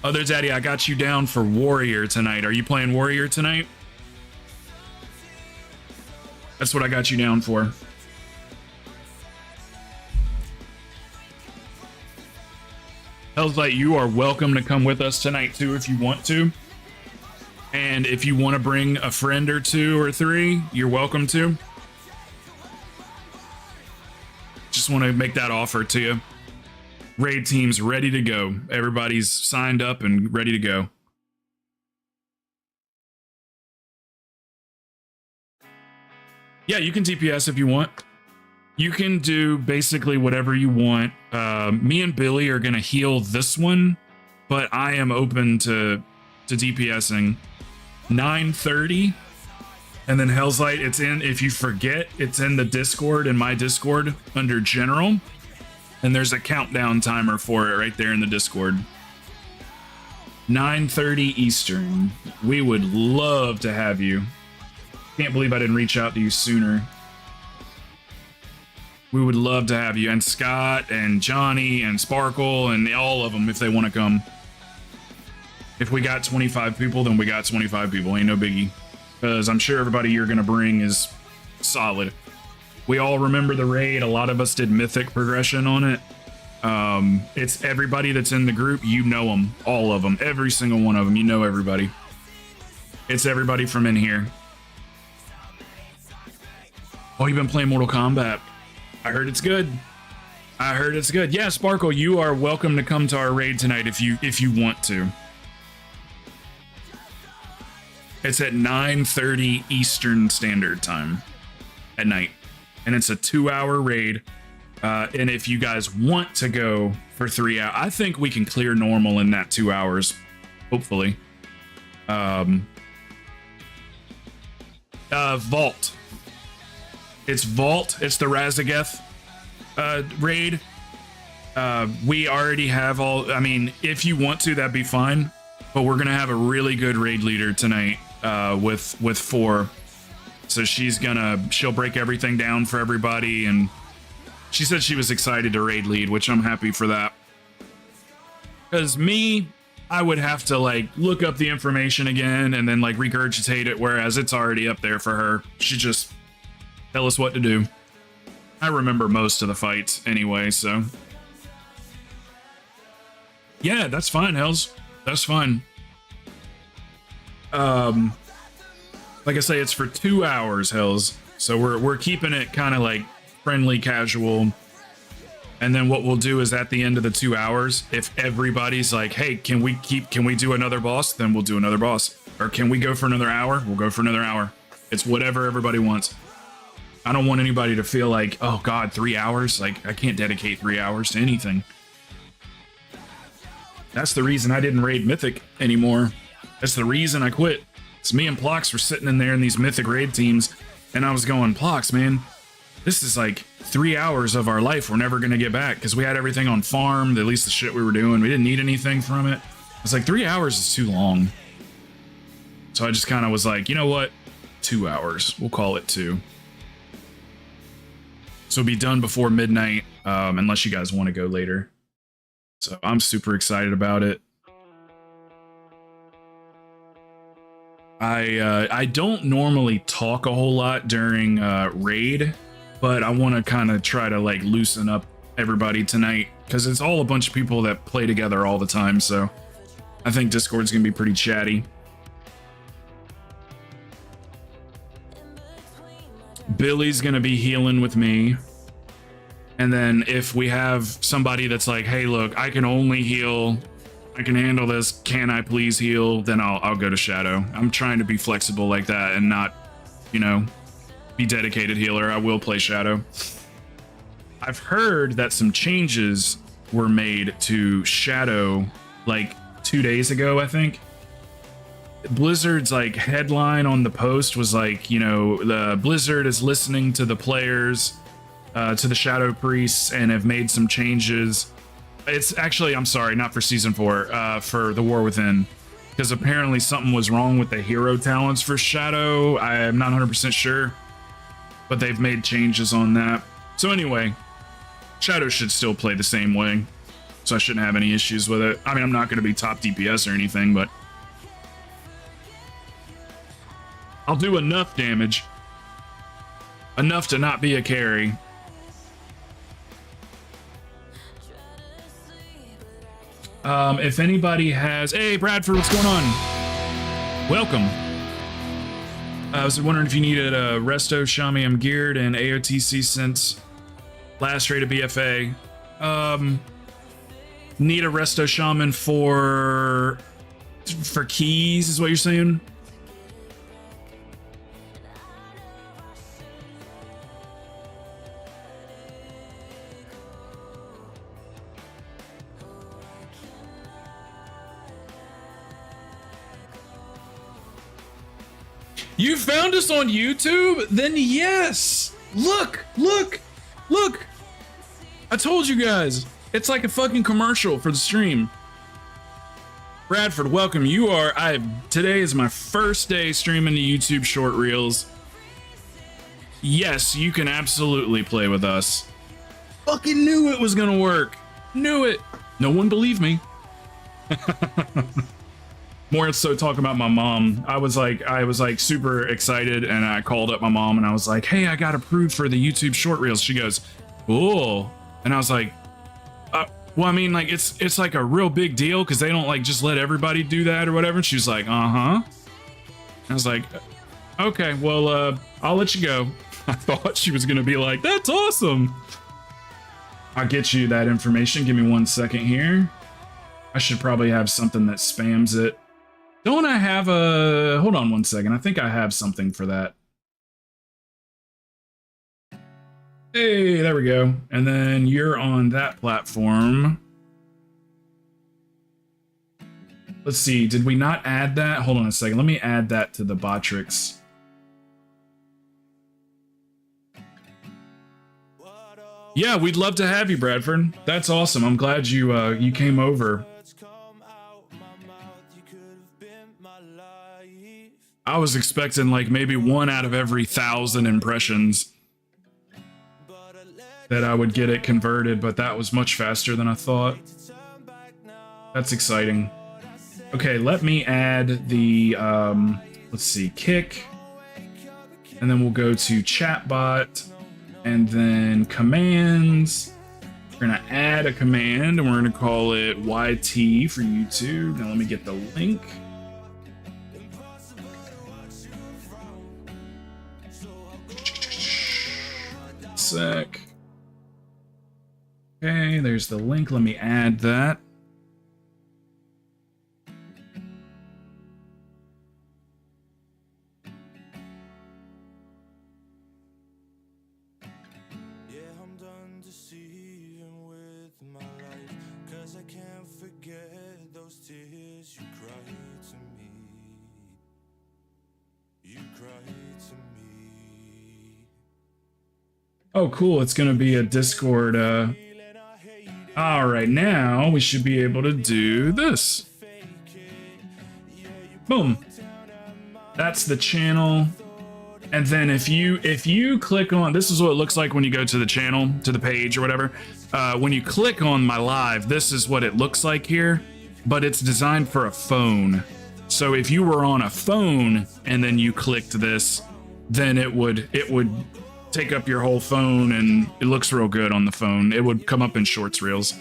Other Daddy, I got you down for Warrior tonight. Are you playing Warrior tonight? That's what I got you down for. Hell's Light, you are welcome to come with us tonight too if you want to. And if you want to bring a friend or two or three, you're welcome to. Just want to make that offer to you. Raid team's ready to go. Everybody's signed up and ready to go. Yeah, you can DPS if you want. You can do basically whatever you want. Me and Billy are gonna heal this one, but I am open to DPSing. 9:30. And then Hell's Light, it's in, if you forget, it's in the Discord, in my Discord, under General. And there's a countdown timer for it right there in the Discord. 9:30 Eastern. We would love to have you. Can't believe I didn't reach out to you sooner. We would love to have you. And Scott and Johnny and Sparkle and all of them if they want to come. If we got 25 people, then we got 25 people. Ain't no biggie. Because I'm sure everybody you're going to bring is solid. We all remember the raid. A lot of us did mythic progression on it. It's everybody that's in the group. You know them. All of them. Every single one of them. You know everybody. It's everybody from in here. Oh, you've been playing Mortal Kombat. I heard it's good. I heard it's good. Yeah, Sparkle, you are welcome to come to our raid tonight if you want to. It's at 9:30 Eastern Standard Time at night. And it's a 2-hour raid. And if you guys want to go for 3 hours, I think we can clear normal in that 2 hours, hopefully. Vault. It's Vault. It's the Razageth raid. We already have all, I mean, if you want to, that'd be fine. But we're gonna have a really good raid leader tonight with 4. So she'll break everything down for everybody, and she said she was excited to raid lead, which I'm happy for that. Because me, I would have to like look up the information again and then like regurgitate it, whereas it's already up there for her. She just tell us what to do. I remember most of the fights anyway, so yeah, that's fine, Hells. That's fine. Like I say, it's for 2 hours, Hells. So we're keeping it kind of like friendly, casual. And then what we'll do is at the end of the 2 hours, if everybody's like, hey, can we do another boss? Then we'll do another boss. Or can we go for another hour? We'll go for another hour. It's whatever everybody wants. I don't want anybody to feel like, oh God, 3 hours? Like I can't dedicate 3 hours to anything. That's the reason I didn't raid Mythic anymore. That's the reason I quit. It's me and Plox were sitting in there in these Mythic raid teams, and I was going, Plox, man, this is like 3 hours of our life we're never gonna get back, because we had everything on farm, at least the shit we were doing. We didn't need anything from it. It's like 3 hours is too long. So I just kind of was like, you know what? 2 hours. We'll call it 2. So it'll be done before midnight, unless you guys want to go later. So I'm super excited about it. I don't normally talk a whole lot during raid, but I want to kind of try to like loosen up everybody tonight, because it's all a bunch of people that play together all the time. So I think Discord's gonna be pretty chatty. Billy's gonna be healing with me. And then if we have somebody that's like, hey, look, I can only heal, I can handle this, can I please heal? Then I'll go to Shadow. I'm trying to be flexible like that and not, you know, be dedicated healer. I will play Shadow. I've heard that some changes were made to Shadow like 2 days ago, I think. Blizzard's like headline on the post was like, you know, the Blizzard is listening to the players, to the Shadow Priests, and have made some changes. It's actually, I'm sorry, not for season 4, for the War Within, because apparently something was wrong with the hero talents for Shadow. I am not 100% sure, but they've made changes on that. So anyway, Shadow should still play the same way, so I shouldn't have any issues with it. I mean, I'm not going to be top DPS or anything, but I'll do enough damage, enough to not be a carry. If anybody has, hey Bradford, what's going on? Welcome. I was wondering if you needed a Resto Shami. I'm geared and AOTC since last raid of BFA. Need a Resto Shaman for keys, is what you're saying? You found us on YouTube? Then yes! Look! I told you guys. It's like a fucking commercial for the stream. Bradford, welcome. Today is my first day streaming the YouTube short reels. Yes, you can absolutely play with us. Fucking knew it was gonna work. Knew it. No one believed me. More so talking about my mom. I was like super excited, and I called up my mom and I was like, hey, I got approved for the YouTube short reels. She goes, cool. And I was like, well, I mean, like it's like a real big deal because they don't like just let everybody do that or whatever. And she was like, I was like, okay, well, I'll let you go. I thought she was gonna be like, that's awesome. I'll get you that information. Give me 1 second here. I should probably have something that spams it. Don't I have a... Hold on 1 second. I think I have something for that. Hey, there we go. And then you're on that platform. Let's see, did we not add that? Hold on a second. Let me add that to the Botrix. Yeah, we'd love to have you, Bradford. That's awesome. I'm glad you came over. I was expecting like maybe 1 out of every 1,000 impressions that I would get it converted, but that was much faster than I thought. That's exciting. Okay, let me add the, let's see, kick, and then we'll go to chatbot, and then commands. We're gonna add a command, and we're gonna call it YT for YouTube. Now let me get the link. Sec. Okay, there's the link. Let me add that. Oh, cool. It's going to be a Discord. All right, now we should be able to do this. Boom. That's the channel. And then if you click on, this is what it looks like when you go to the channel, to the page or whatever. When you click on my live, this is what it looks like here, but it's designed for a phone. So if you were on a phone and then you clicked this, then it would take up your whole phone, and it looks real good on the phone. It would come up in shorts reels.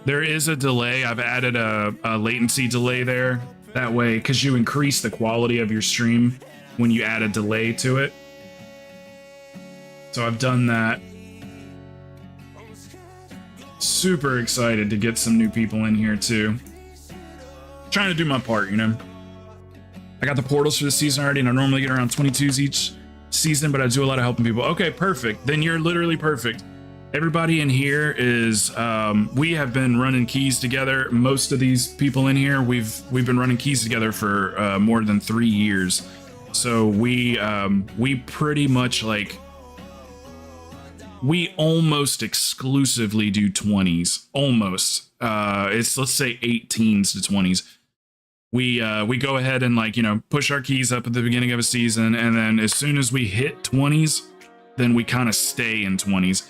There is a delay. I've added a latency delay there. That way, because you increase the quality of your stream when you add a delay to it. So I've done that. Super excited to get some new people in here too. Trying to do my part, you know. I got the portals for the season already, and I normally get around 22s each season, but I do a lot of helping people. Okay, perfect. Then you're literally perfect. Everybody in here is we have been running keys together. Most of these people in here, we've been running keys together for more than 3 years. So we pretty much like, we almost exclusively do 20s. Almost. It's, let's say, 18s to 20s. We go ahead and, like, you know, push our keys up at the beginning of a season, and then as soon as we hit 20s, then we kind of stay in 20s.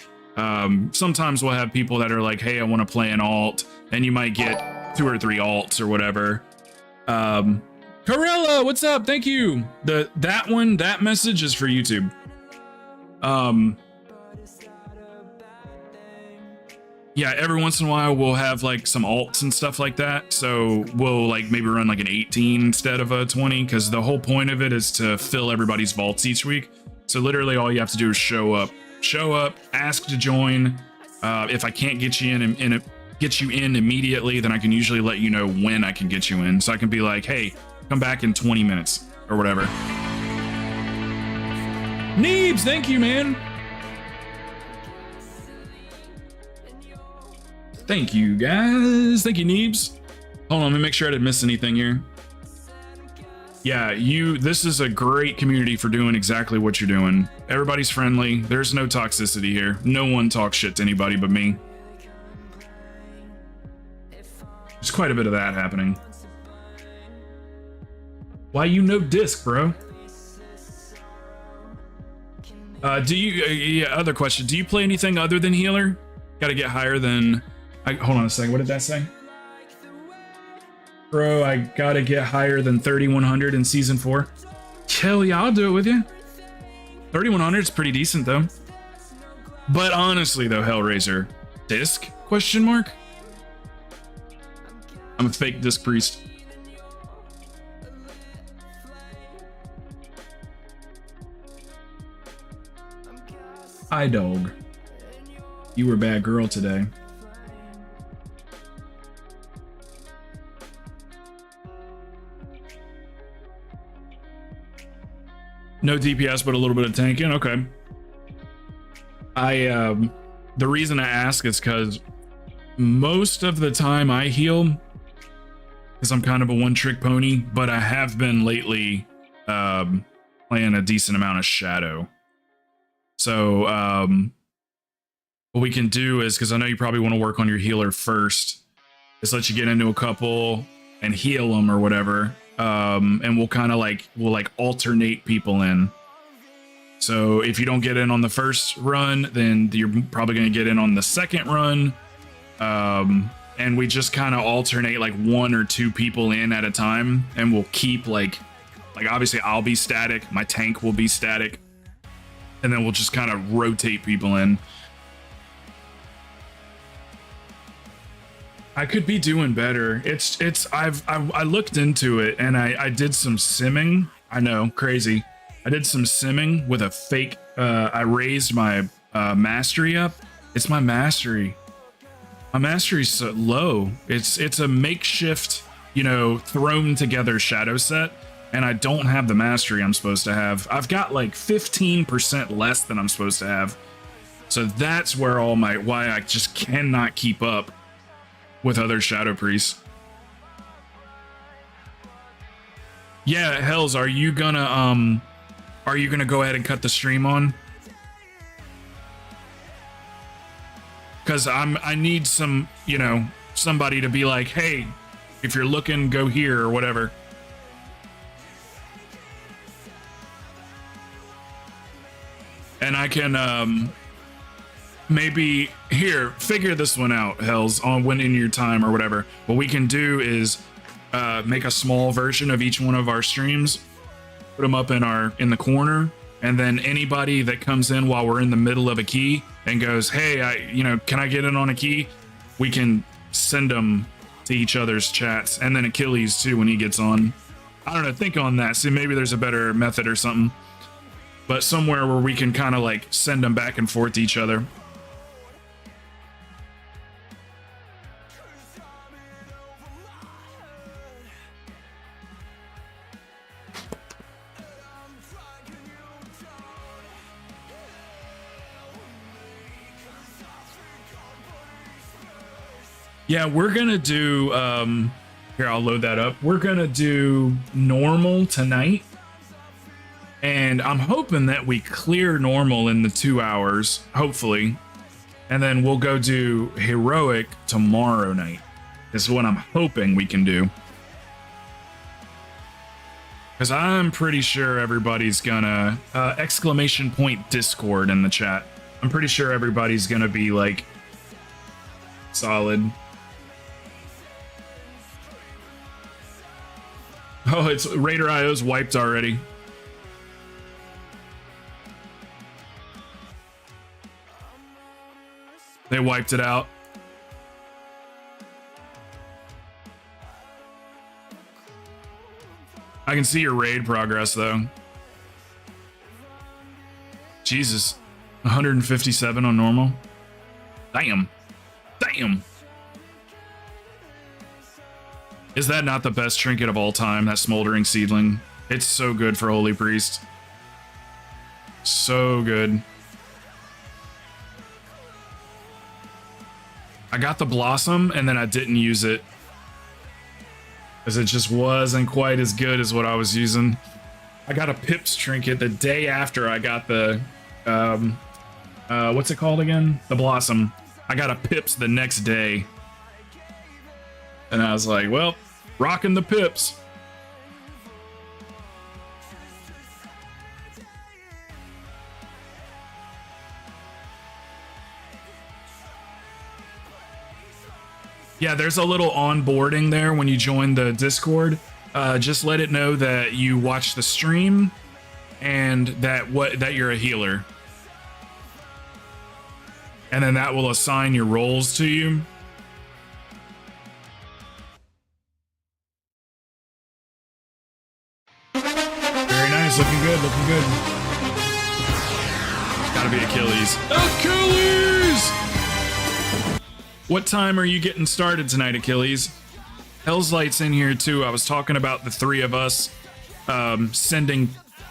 Sometimes we'll have people that are like, hey, I want to play an alt, and you might get 2 or 3 alts or whatever. Corella, what's up? Thank you. That message is for YouTube. Yeah, every once in a while we'll have like some alts and stuff like that. So we'll like maybe run like an 18 instead of a 20, because the whole point of it is to fill everybody's vaults each week. So literally all you have to do is show up, ask to join. If I can't get you in immediately, then I can usually let you know when I can get you in. So I can be like, hey, come back in 20 minutes or whatever. Neebs, thank you, man. Thank you, guys. Thank you, Neebs. Hold on, let me make sure I didn't miss anything here. Yeah, this is a great community for doing exactly what you're doing. Everybody's friendly. There's no toxicity here. No one talks shit to anybody but me. There's quite a bit of that happening. Why you no disc, bro? Other question. Do you play anything other than healer? Gotta get higher than... hold on a second. What did that say? Bro, I gotta get higher than 3100 in season 4. Hell yeah, I'll do it with you. 3100 is pretty decent though. But honestly though, Hellraiser, disc? Question mark? I'm a fake disc priest. Hi dog. You were a bad girl today. No DPS, but a little bit of tanking. Okay. The reason I ask is because most of the time I heal, because I'm kind of a one-trick pony, but I have been lately playing a decent amount of shadow. So what we can do is, because I know you probably want to work on your healer first, is let you get into a couple and heal them or whatever, and we'll kind of like alternate people in. So if you don't get in on the first run, then you're probably going to get in on the second run. And we just kind of alternate like 1 or 2 people in at a time, and we'll keep like obviously I'll be static, my tank will be static, and then we'll just kind of rotate people in. I could be doing better. I looked into it and I did some simming. I know, crazy. I did some simming with a fake, I raised my mastery up. It's my mastery. My mastery's so low. It's a makeshift, thrown together shadow set, and I don't have the mastery I'm supposed to have. I've got like 15% less than I'm supposed to have. So that's where why I just cannot keep up with other shadow priests. Yeah, Hells, are you gonna go ahead and cut the stream on? Because I need some, somebody to be like, hey, if you're looking, go here or whatever. And I can maybe here figure this one out, Hells, on when in your time or whatever. What we can do is make a small version of each one of our streams, put them up in the corner, and then anybody that comes in while we're in the middle of a key and goes, hey, can I get in on a key? We can send them to each other's chats, and then Achilles too when he gets on. I don't know, think on that. See, maybe there's a better method or something, but somewhere where we can kind of like send them back and forth to each other. Yeah, we're gonna do here, I'll load that up. We're gonna do normal tonight, and I'm hoping that we clear normal in the 2 hours, hopefully, and then we'll go do heroic tomorrow night is what I'm hoping we can do, because I'm pretty sure everybody's gonna exclamation point Discord in the chat. I'm pretty sure everybody's gonna be like solid. Oh, it's Raider IO's wiped already. They wiped it out. I can see your raid progress though. Jesus, 157 on normal. Damn. Damn. Is that not the best trinket of all time, that smoldering seedling? It's so good for Holy Priest. So good. I got the blossom and then I didn't use it, because it just wasn't quite as good as what I was using. I got a Pips trinket the day after I got the, what's it called again? The blossom. I got a Pips the next day. And I was like, well, rocking the Pips. Yeah, there's a little onboarding there when you join the Discord. Just let it know that you watch the stream and that you're a healer. And then that will assign your roles to you. Very nice, looking good, looking good. Gotta be Achilles. Achilles! What time are you getting started tonight, Achilles? Hell's Light's in here too. I was talking about the three of us sending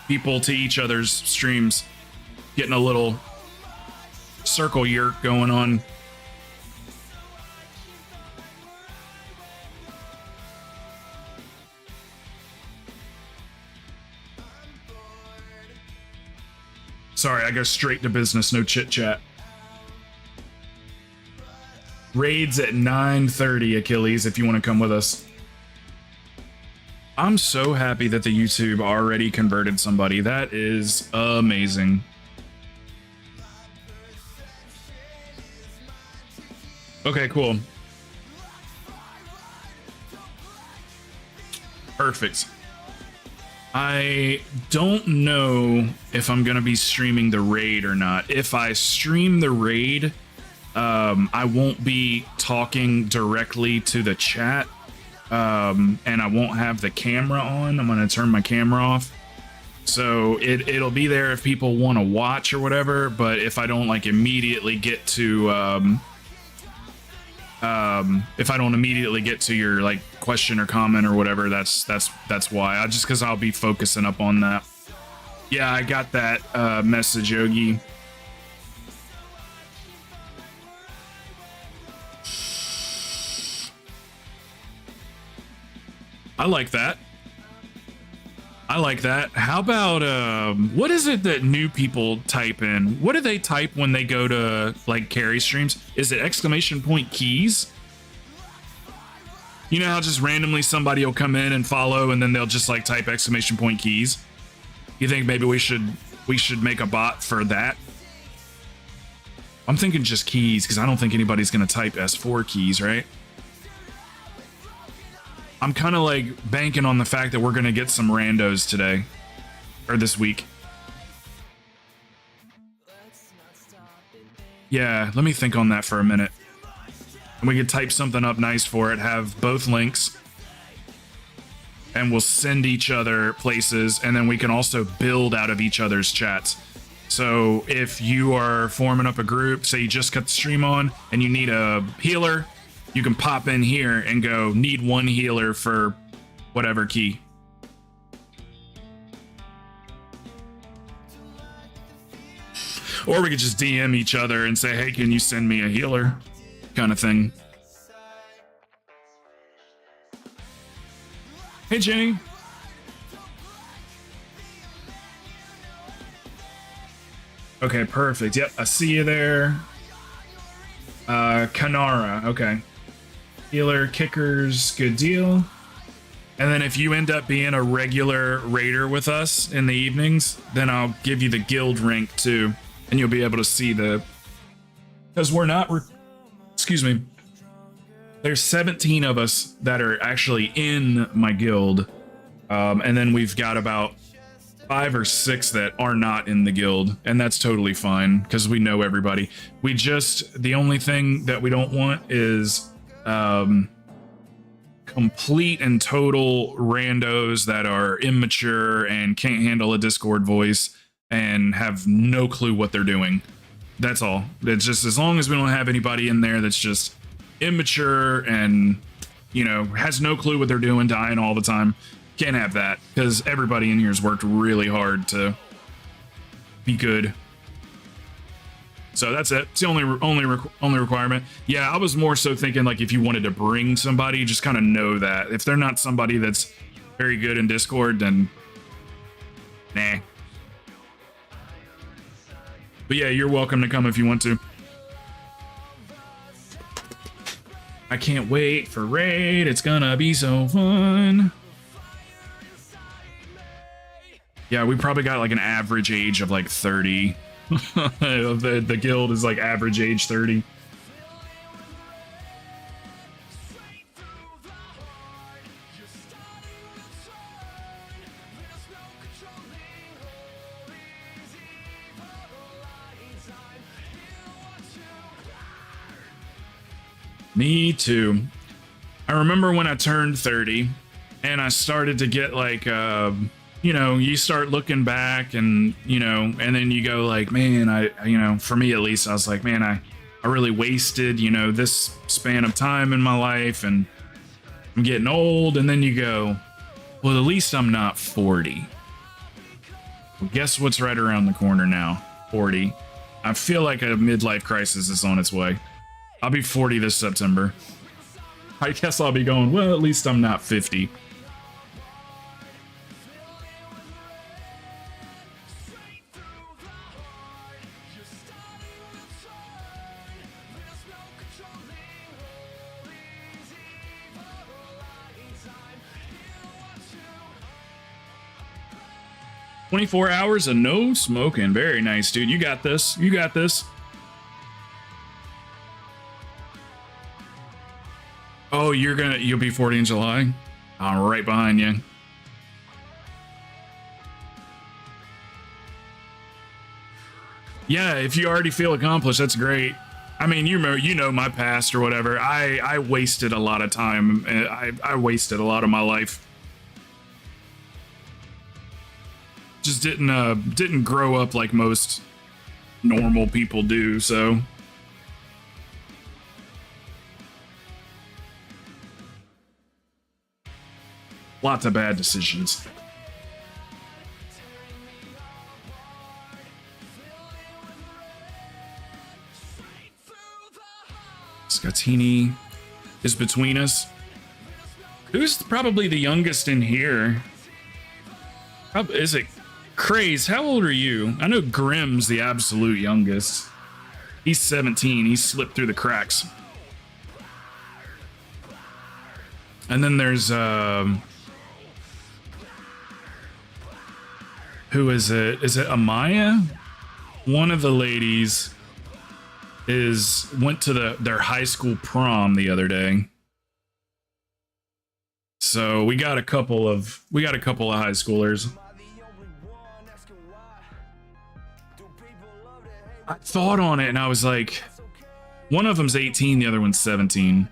people to each other's streams, getting a little circle yerk going on. Sorry, I go straight to business, no chit chat. Raids at 9:30, Achilles, if you want to come with us. I'm so happy that the YouTube already converted somebody. That is amazing. Okay, cool. Perfect. I don't know if I'm going to be streaming the raid or not. If I stream the raid, I won't be talking directly to the chat, and I won't have the camera on. I'm going to turn my camera off. So it'll be there if people want to watch or whatever, but if I don't like immediately get to if I don't immediately get to your like question or comment or whatever, that's why. Just because I'll be focusing up on that. Yeah, I got that message, Yogi. I like that. I like that. How about what is it that new people type in? What do they type when they go to like carry streams? Is it exclamation point keys? You know how just randomly somebody will come in and follow and then they'll just like type exclamation point keys? You think maybe we should make a bot for that? I'm thinking just keys because I don't think anybody's gonna type S4 keys, right? I'm kind of like banking on the fact that we're going to get some randos today or this week. Yeah, let me think on that for a minute. And we could type something up nice for it, have both links, and we'll send each other places, and then we can also build out of each other's chats. So if you are forming up a group, say you just got the stream on and you need a healer, you can pop in here and go, need one healer for whatever key. Or we could just DM each other and say, hey, can you send me a healer? Kind of thing. Hey, Jenny. Okay, perfect. Yep, I see you there. Kanara, okay. Healer, kickers, good deal. And then if you end up being a regular raider with us in the evenings, then I'll give you the guild rank too, and you'll be able to see the... Because we're not... Excuse me. There's 17 of us that are actually in my guild, and then we've got about 5 or 6 that are not in the guild, and that's totally fine because we know everybody. The only thing that we don't want is complete and total randos that are immature and can't handle a Discord voice and have no clue what they're doing. That's all. It's just as long as we don't have anybody in there that's just immature and, you know, has no clue what they're doing, dying all the time. Can't have that because everybody in here has worked really hard to be good. So that's it. It's the only requirement. Yeah, I was more so thinking like if you wanted to bring somebody, just kind of know that if they're not somebody that's very good in Discord, then nah. But yeah, you're welcome to come if you want to. I can't wait for raid. It's gonna be so fun. Yeah, we probably got like an average age of like 30. the guild is like average age 30. Me too. I remember when I turned 30 and I started to get like you know, you start looking back and, you know, and then you go like, man, you know, for me at least, I was like, man, I really wasted, you know, this span of time in my life and I'm getting old. And then you go, well, at least I'm not 40. Well, guess what's right around the corner now? 40. I feel like a midlife crisis is on its way. I'll be 40 this September. I guess I'll be going, well, at least I'm not 50. "24 hours of no smoking." Very nice, dude. You got this. You got this. Oh, you'll be 40 in July? I'm right behind you. Yeah, if you already feel accomplished, that's great. I mean, you know my past or whatever. I wasted a lot of time. I wasted a lot of my life. Just didn't grow up like most normal people do, so. Lots of bad decisions. Scatini is between us. Who's probably the youngest in here? Is it Craze? How old are you? I know Grimm's the absolute youngest. He's 17. He slipped through the cracks. And then there's who is it? Is it Amaya? One of the ladies went to their high school prom the other day. So we got a couple of high schoolers. I thought on it and I was like, one of them's 18, the other one's 17.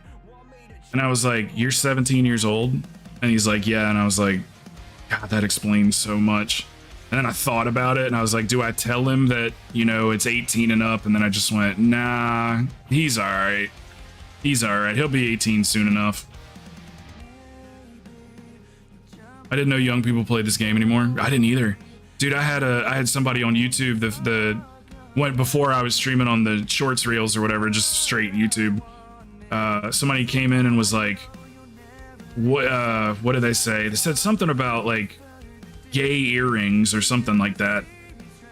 And I was like, "You're 17 years old?" And he's like, "Yeah." And I was like, God, that explains so much. And then I thought about it and I was like, do I tell him that, it's 18 and up? And then I just went, nah, he's all right. He's all right. He'll be 18 soon enough. I didn't know young people played this game anymore. I didn't either. Dude, I had somebody on YouTube before I was streaming on the shorts reels or whatever, just straight YouTube. Somebody came in and was like, what did they say? They said something about like gay earrings or something like that.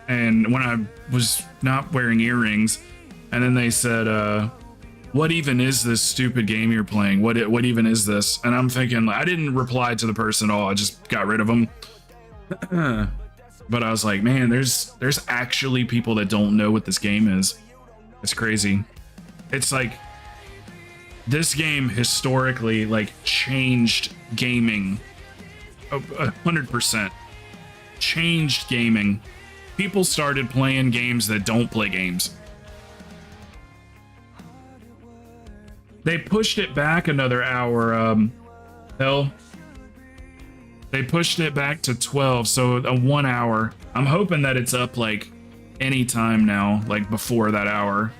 And when I was not wearing earrings, and then they said, what even is this stupid game you're playing? What even is this? And I'm thinking, I didn't reply to the person at all. I just got rid of them. But I was like, man, there's actually people that don't know what this game is. It's crazy. It's like, this game historically like changed gaming 100%. Changed gaming. People started playing games that don't play games. They pushed it back another hour. Hell, they pushed it back to 12, so a 1 hour. I'm hoping that it's up like any time now, like before that hour.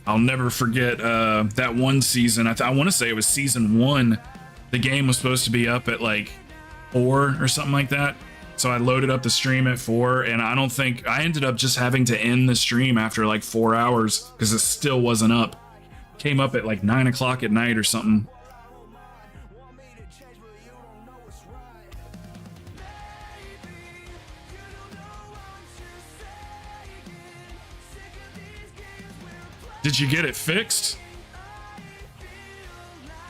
I'll never forget that one season. I want to say it was season 1. The game was supposed to be up at like 4 or something like that. So I loaded up the stream at 4, and I ended up just having to end the stream after like 4 hours because it still wasn't up. Came up at like 9 o'clock at night or something. Did you get it fixed?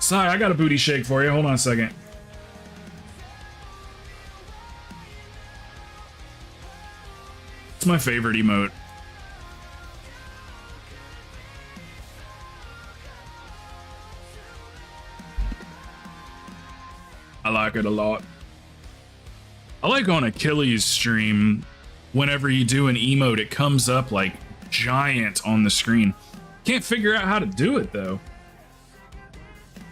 Sorry, I got a booty shake for you. Hold on a second. It's my favorite emote. I like it a lot. I like on Achilles' stream, whenever you do an emote, it comes up like giant on the screen. Can't figure out how to do it though.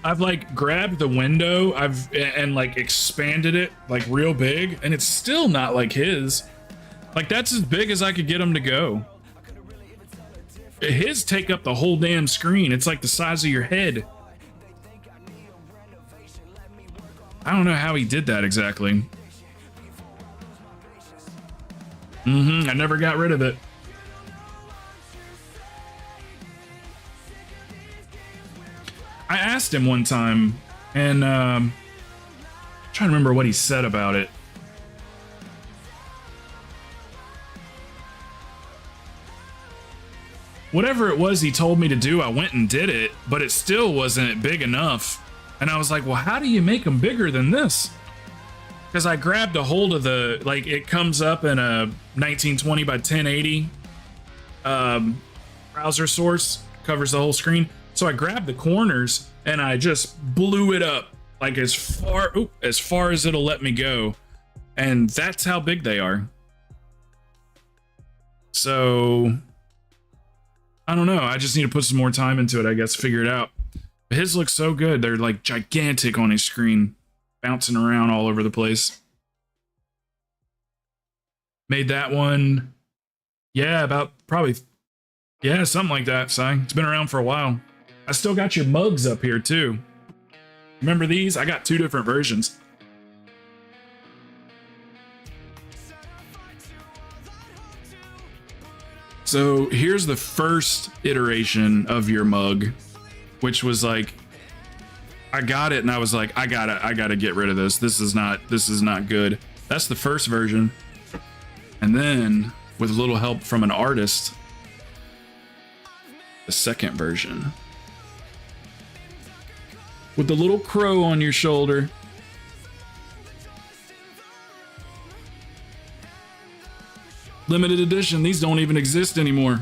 I've like grabbed the window and like expanded it like real big, and it's still not like his. Like that's as big as I could get him to go. His take up the whole damn screen. It's like the size of your head. I don't know how he did that exactly. I never got rid of it. I asked him one time, and I'm trying to remember what he said about it. Whatever it was he told me to do, I went and did it, but it still wasn't big enough. And I was like, well, how do you make them bigger than this? Because I grabbed a hold of the, like, it comes up in a 1920 by 1080 browser source, covers the whole screen. So I grabbed the corners and I just blew it up like as far as it'll let me go. And that's how big they are. So I don't know. I just need to put some more time into it, I guess, figure it out. But his looks so good. They're like gigantic on his screen, bouncing around all over the place. Made that one. Yeah, about probably. Yeah, something like that, Si. It's been around for a while. I still got your mugs up here, too. Remember these? I got 2 different versions. So here's the first iteration of your mug, which was like, I got it and I was like, I gotta get rid of this. This is not good. That's the first version. And then with a little help from an artist, the second version. With the little crow on your shoulder. Limited edition. These don't even exist anymore.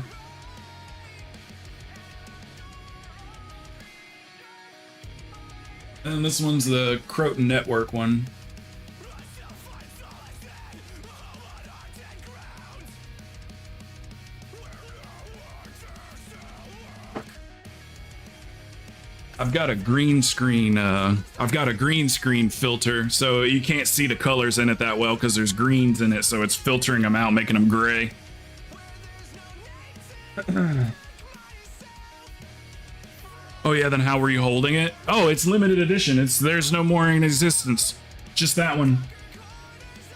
And this one's the Krowten Network one. I've got a green screen. I've got a green screen filter, so you can't see the colors in it that well because there's greens in it, so it's filtering them out, making them gray. Oh yeah, then how were you holding it? Oh, it's limited edition. There's no more in existence. Just that one.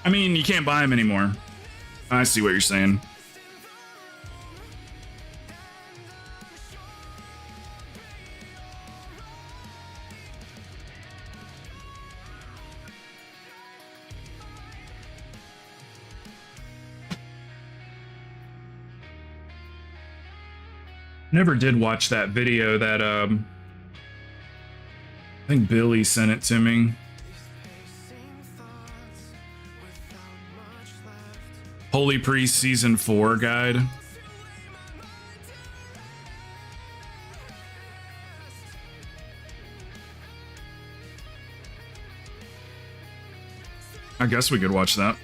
I mean, you can't buy them anymore. I see what you're saying. Never did watch that video that I think Billy sent it to me. Holy Priest Season 4 guide. I guess we could watch that.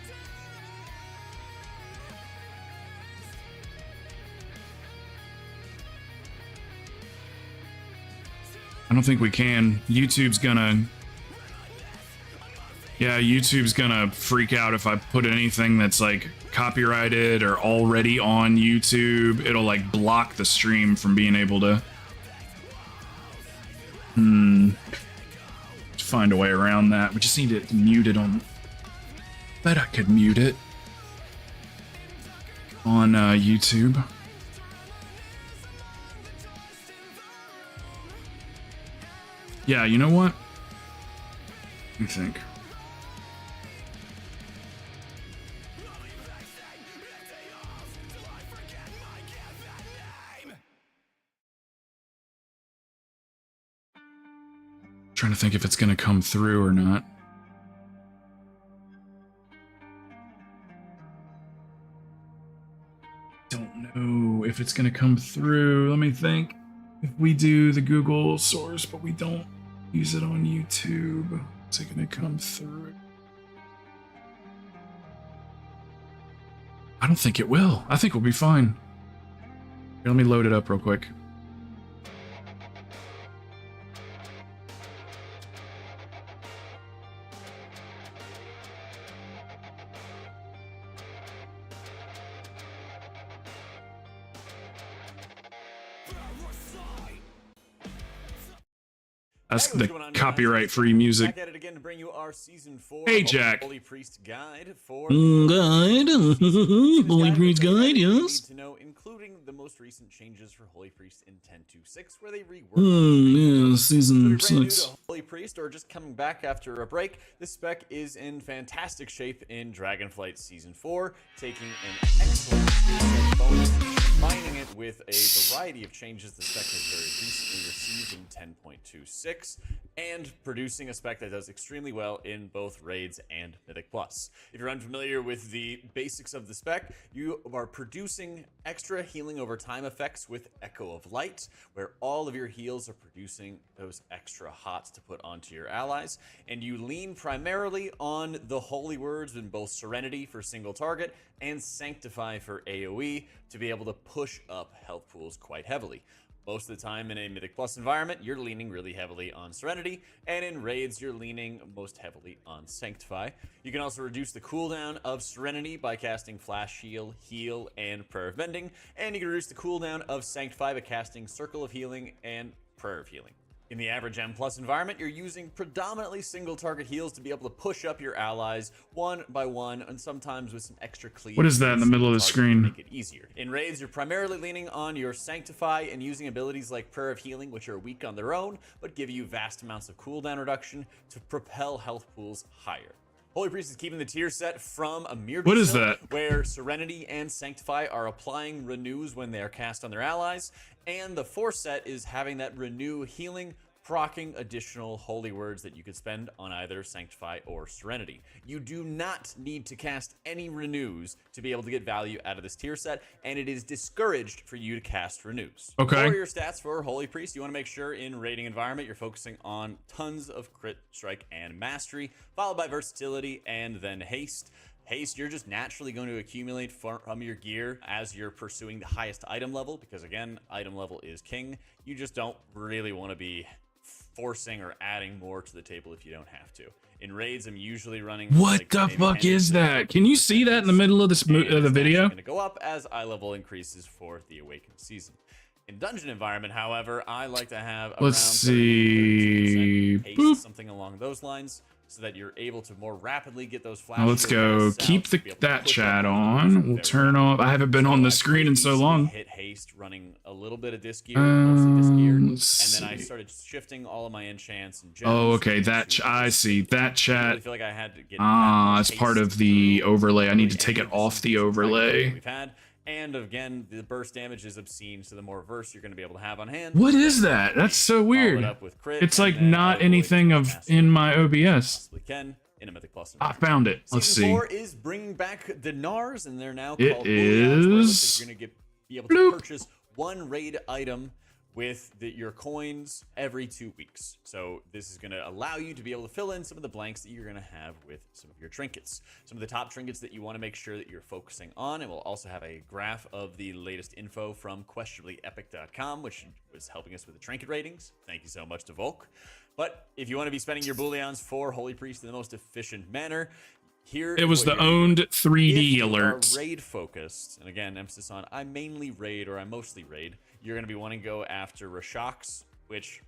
I don't think we can. YouTube's gonna freak out if I put anything that's like copyrighted or already on YouTube. It'll like block the stream from being able to find a way around that. We just need it muted on. Bet I could mute it on YouTube. Yeah, you know what? Let me think. Trying to think if it's gonna come through or not. Don't know if it's gonna come through. Let me think. If we do the Google source, but we don't use it on YouTube, is it gonna come through? I don't think it will. I think we'll be fine. Here, let me load it up real quick. That's the copyright-free music. Back at it again to bring bring you our season 4 Hey, Jack. Holy Priest guide for Guide. Holy Priest guide, you need yes. to know, including the most recent changes for Holy Priest in 10.2.6, where they reworked Yeah, season brand new 6. to Holy Priest or just coming back after a break. This spec is in fantastic shape in Dragonflight Season 4, taking an excellent skill set bonus, combining it with a variety of changes the spec has very recently received in 10.26, and producing a spec that does extremely well in both Raids and Mythic Plus. If you're unfamiliar with the basics of the spec, you are producing extra healing over time effects with Echo of Light, where all of your heals are producing those extra hots to put onto your allies, and you lean primarily on the holy words in both Serenity for single target and Sanctify for AoE to be able to push up health pools quite heavily. Most of the time in a Mythic Plus environment, you're leaning really heavily on Serenity, and in Raids, you're leaning most heavily on Sanctify. You can also reduce the cooldown of Serenity by casting Flash Heal, and Prayer of Mending, and you can reduce the cooldown of Sanctify by casting Circle of Healing and Prayer of Healing. In the average M Plus environment, you're using predominantly single target heals to be able to push up your allies one by one, and sometimes with some extra cleave. What is that in the middle of the screen? To make it easier. In Raids, you're primarily leaning on your Sanctify and using abilities like Prayer of Healing, which are weak on their own, but give you vast amounts of cooldown reduction to propel health pools higher. Holy Priest is keeping the tier set from a mere What is that? where Serenity and Sanctify are applying renews when they are cast on their allies, and the Force set is having that renew healing, proccing additional holy words that you could spend on either Sanctify or Serenity. You do not need to cast any renews to be able to get value out of this tier set, and it is discouraged for you to cast renews. Okay. For your stats for Holy Priest, you want to make sure in raiding environment you're focusing on tons of crit, strike, and mastery, followed by versatility and then haste. Haste, you're just naturally going to accumulate from your gear as you're pursuing the highest item level, because again, item level is king. You just don't really want to be forcing or adding more to the table if you don't have to. In Raids, I'm usually running... What like the maybe fuck 10 is to that? Can you see that in the middle of this and of the it's video? going to go up as eye level increases for the Awakened season. In Dungeon environment, however, I like to have around Let's 30 see. 30% haste, Boop. something along those lines, so that you're able to more rapidly get those flash Now let's shield go. casts out Keep to be able to that push chat up on. We'll very turn off. I haven't been on the I screen pretty in so easily long. hit haste running a little bit of this gear, mostly this gear, and Let's then I see. started shifting all of my enchants and gems. Oh, okay. That to I this. see. That I really chat. feel like I had to get It's part of the overlay. I need to take it off the overlay. we've had. And again, the burst damage is obscene, so the more verse you're going to be able to have on hand. What is that? That's so Follow it weird. up with crit, It's and like then not avoid anything of casting in my as much as you OBS. possibly can in a Mythic Plus I environment. found it. Let's Season see. 4 is bringing back the NARs, and they're now It called bullions, where it looks is- like you're going to be able to Bloop. purchase one raid item with your coins every 2 weeks. So this is going to allow you to be able to fill in some of the blanks that you're going to have with some of your trinkets. Some of the top trinkets that you want to make sure that you're focusing on, and we'll also have a graph of the latest info from questionablyepic.com, which was helping us with the trinket ratings. Thank you so much to Volk. But if you want to be spending your bullions for Holy Priest in the most efficient manner, here It was is the what you're doing. owned 3D If you alerts. are raid focused, and again, emphasis on I mainly raid or I mostly raid, you're going to be wanting to go after Rashax, which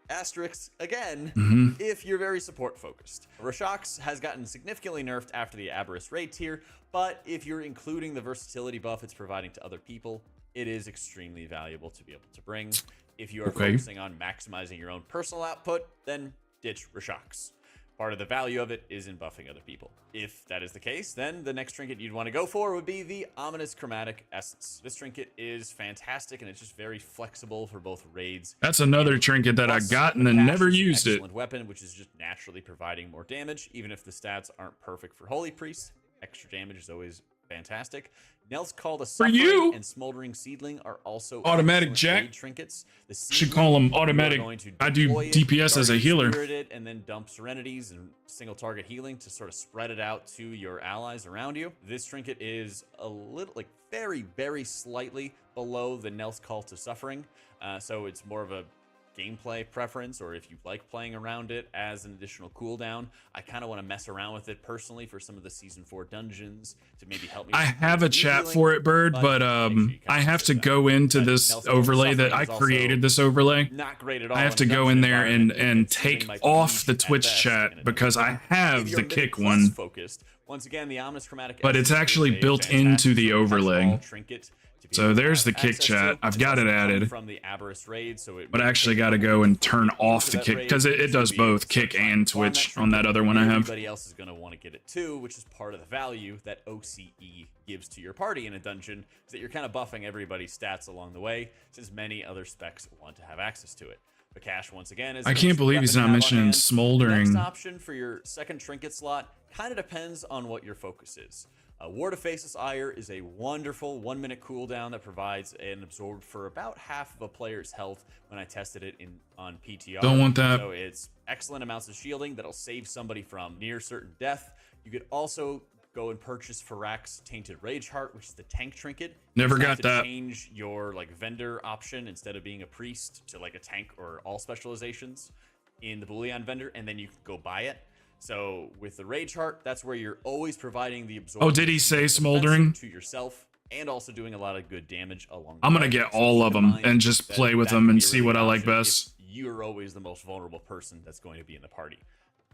asterisks again, if you're very support focused. Rashax has gotten significantly nerfed after the Aberrus raid tier, but if you're including the versatility buff it's providing to other people, it is extremely valuable to be able to bring. If you are Okay. focusing on maximizing your own personal output, then ditch Rashax. Part of the value of it is in buffing other people. If that is the case, then the next trinket you'd want to go for would be the Ominous Chromatic Essence. This trinket is fantastic, and it's just very flexible for both raids. That's another trinket that I Plus, got and the then Pash never is an used it. excellent weapon, which is just naturally providing more damage, even if the stats aren't perfect for Holy Priest. Extra damage is always fantastic. Nell's Call to Suffering you. and Smoldering Seedling are also Automatic excellent Jack. raid trinkets. The Should call them Seedling, you are automatic. going to I do deploy it, DPS as a Guardian healer. Spirit it, and then dump Serenities and single target healing to sort of spread it out to your allies around you. This trinket is a little, like very, very slightly below the Nell's Call to Suffering. So it's more of a gameplay preference, or if you like playing around it as an additional cooldown, I kind of want to mess around with it personally for some of the Season 4 dungeons to maybe help me. I have a chat for it, Bird, but I have to go into this overlay that I created. This overlay, not great at all. I have to go in there and take off the Twitch chat because I have the kick one. Once again, the ominous chromatic, but it's actually built into the overlay. So there's the kick chat. I've got it added. From the Aberrus raid, so but I actually got to go and turn off the kick because it does both kick and Twitch on that other one I have. Everybody else is going to want to get it too, which is part of the value that OCE gives to your party in a dungeon, is that you're kind of buffing everybody's stats along the way, since many other specs want to have access to it. But Cash, once again, is... I can't believe he's not mentioning Smoldering. The next option for your second trinket slot kind of depends on what your focus is. Ward of Faceless Ire is a wonderful 1-minute cooldown that provides an absorb for about half of a player's health when I tested it on PTR. Don't want that. So it's excellent amounts of shielding that'll save somebody from near certain death. You could also go and purchase Farak's Tainted Rage Heart, which is the tank trinket. Never got that. Change your vendor option instead of being a priest to a tank or all specializations in the Boolean vendor, and then you can go buy it. So with the Rage Heart, that's where you're always providing the absorb. Oh, did he say Smoldering? To yourself, and also doing a lot of good damage along. I'm gonna get all of them and just play with them and see what I like best. You're always the most vulnerable person that's going to be in the party.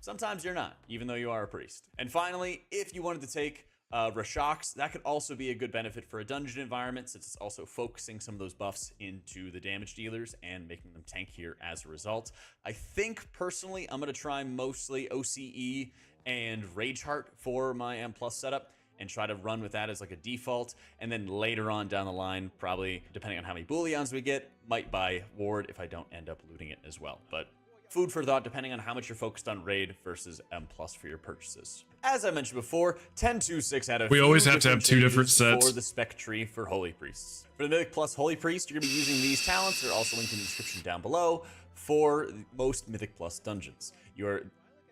Sometimes you're not, even though you are a priest. And finally, if you wanted to take Rashox, that could also be a good benefit for a dungeon environment, since it's also focusing some of those buffs into the damage dealers and making them tankier as a result. I think personally I'm going to try mostly OCE and Rage Heart for my M+ setup and try to run with that as a default, and then later on down the line, probably depending on how many Booleans we get, might buy Ward if I don't end up looting it as well. But food for thought depending on how much you're focused on raid versus M+ for your purchases. As I mentioned before, 10-2-6 out of we always have to have two different sets for the spec tree for Holy Priests. For the Mythic Plus Holy Priest, you're going to be using these talents. They're also linked in the description down below for most Mythic Plus dungeons. You're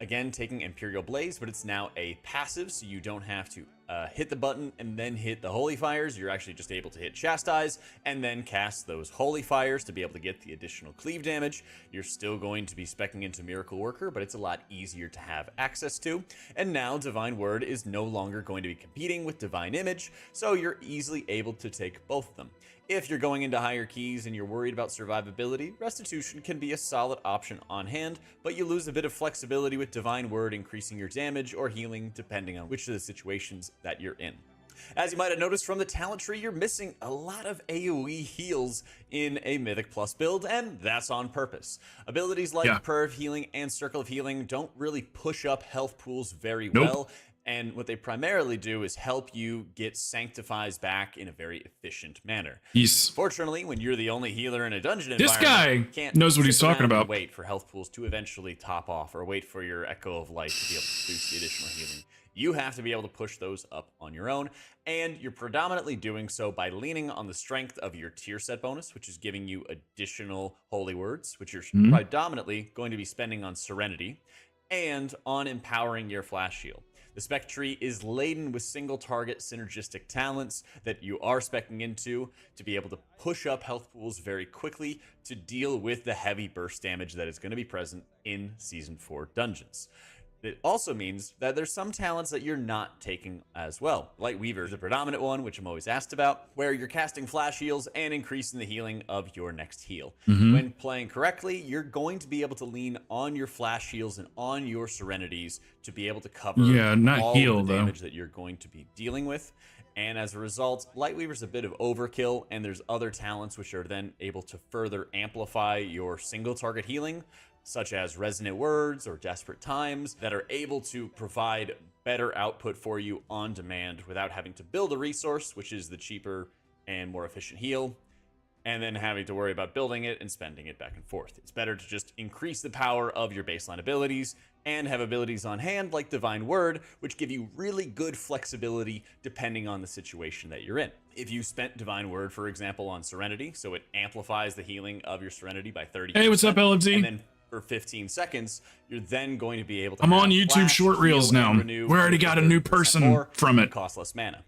again taking Imperial Blaze, but it's now a passive, so you don't have to hit the button and then hit the Holy Fires. You're actually just able to hit Chastise and then cast those Holy Fires to be able to get the additional cleave damage. You're still going to be speccing into Miracle Worker, but it's a lot easier to have access to. And now Divine Word is no longer going to be competing with Divine Image, so you're easily able to take both of them. If you're going into higher keys and you're worried about survivability, Restitution can be a solid option on hand, but you lose a bit of flexibility with Divine Word increasing your damage or healing depending on which of the situations that you're in. As you might have noticed from the talent tree, you're missing a lot of AoE heals in a Mythic Plus build, and that's on purpose. Abilities like Prayer of Healing and Circle of Healing don't really push up health pools very well. And what they primarily do is help you get Sanctifies back in a very efficient manner. Fortunately, when you're the only healer in a dungeon environment, this guy knows what he's talking about. Wait for health pools to eventually top off, or wait for your Echo of Light to be able to boost the additional healing. You have to be able to push those up on your own, and you're predominantly doing so by leaning on the strength of your tier set bonus, which is giving you additional holy words, which you're predominantly going to be spending on Serenity, and on empowering your flash shield. The spec tree is laden with single target synergistic talents that you are speccing into to be able to push up health pools very quickly to deal with the heavy burst damage that is going to be present in Season 4 dungeons. It also means that there's some talents that you're not taking as well. Light Weaver is the predominant one, which I'm always asked about, where you're casting flash heals and increasing the healing of your next heal. When playing correctly, you're going to be able to lean on your flash heals and on your serenities to be able to cover all the damage that you're going to be dealing with. And as a result, Lightweaver's a bit of overkill, and there's other talents which are then able to further amplify your single target healing, such as Resonant Words or Desperate Times, that are able to provide better output for you on demand without having to build a resource, which is the cheaper and more efficient heal, and then having to worry about building it and spending it back and forth. It's better to just increase the power of your baseline abilities and have abilities on hand like Divine Word, which give you really good flexibility depending on the situation that you're in. If you spent Divine Word, for example, on Serenity, so it amplifies the healing of your Serenity by 30%. Hey, what's up, LMZ? And then for 15 seconds, you're then going to be able to I'm on YouTube short reels now. We already got a new person from it. Cost less mana.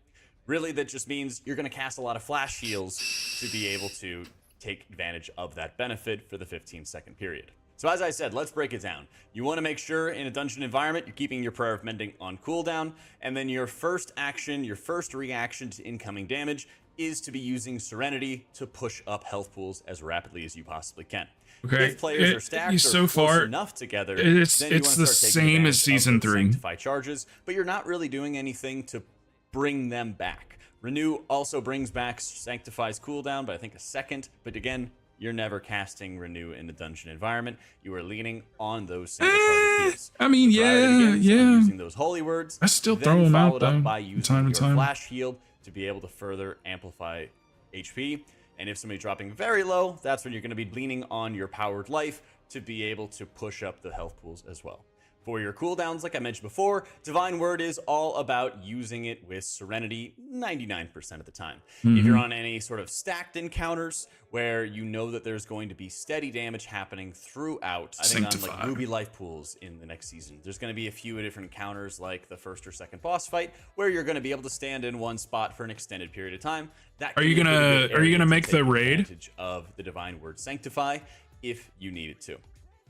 Really, that just means you're going to cast a lot of flash heals to be able to take advantage of that benefit for the 15-second period. So as I said, let's break it down. You want to make sure in a dungeon environment, you're keeping your Prayer of Mending on cooldown, and then your first action, your first reaction to incoming damage is to be using Serenity to push up health pools as rapidly as you possibly can. Okay, If players are stacked so or far, close enough together, it's then you want to the start taking same as advantage of Season those 3. Sanctify charges, but you're not really doing anything to bring them back. Renew also brings back Sanctify's cooldown by I think a second, but again, you're never casting Renew in the dungeon environment. You are leaning on those single target heals. I mean, The priority begins on using those holy words. I still then throw them out, followed up though, by from using time to your time. flash heal to be able to further amplify HP. And if somebody's dropping very low, that's when you're going to be leaning on your powered life to be able to push up the health pools as well. For your cooldowns, like I mentioned before, Divine Word is all about using it with Serenity 99% of the time. If you're on any sort of stacked encounters where you know that there's going to be steady damage happening throughout, I think on like Ruby Life Pools in the next season, there's going to be a few different encounters like the first or second boss fight where you're going to be able to stand in one spot for an extended period of time. That Are you gonna make the raid? Advantage of the Divine Word Sanctify if you need it to.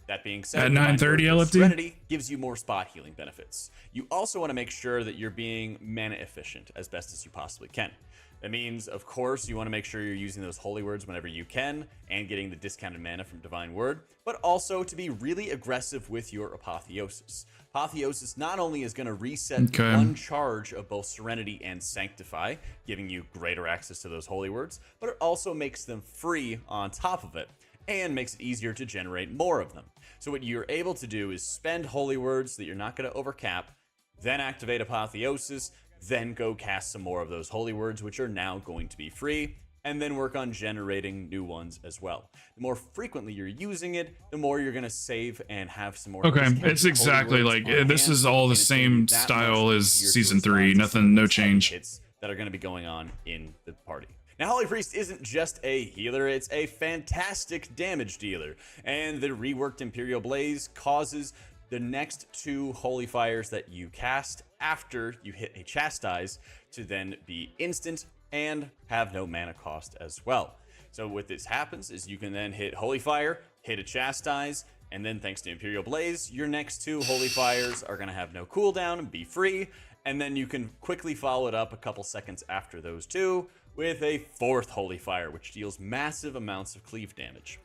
That being said, At Divine 9:30 Word with LFD? Serenity gives you more spot healing benefits. You also want to make sure that you're being mana efficient as best as you possibly can. That means, of course, you want to make sure you're using those holy words whenever you can and getting the discounted mana from Divine Word, but also to be really aggressive with your Apotheosis. Apotheosis not only is going to reset one charge of both Serenity and Sanctify, giving you greater access to those holy words, but it also makes them free on top of it and makes it easier to generate more of them. So what you're able to do is spend holy words that you're not going to overcap, then activate Apotheosis, then go cast some more of those holy words, which are now going to be free, and then work on generating new ones as well. The more frequently you're using it, the more you're going to save and have some more. Okay, it's exactly like this is all the same style as Season 3. Nothing, no change. Hits that are going to be going on in the party. Now, Holy Priest isn't just a healer, it's a fantastic damage dealer, and the reworked Imperial Blaze causes the next 2 Holy Fires that you cast after you hit a Chastise to then be instant and have no mana cost as well. So what this happens is you can then hit Holy Fire, hit a Chastise, and then thanks to Imperial Blaze, your next 2 Holy Fires are going to have no cooldown and be free, and then you can quickly follow it up a couple seconds after those 2 with a 4th Holy Fire, which deals massive amounts of cleave damage.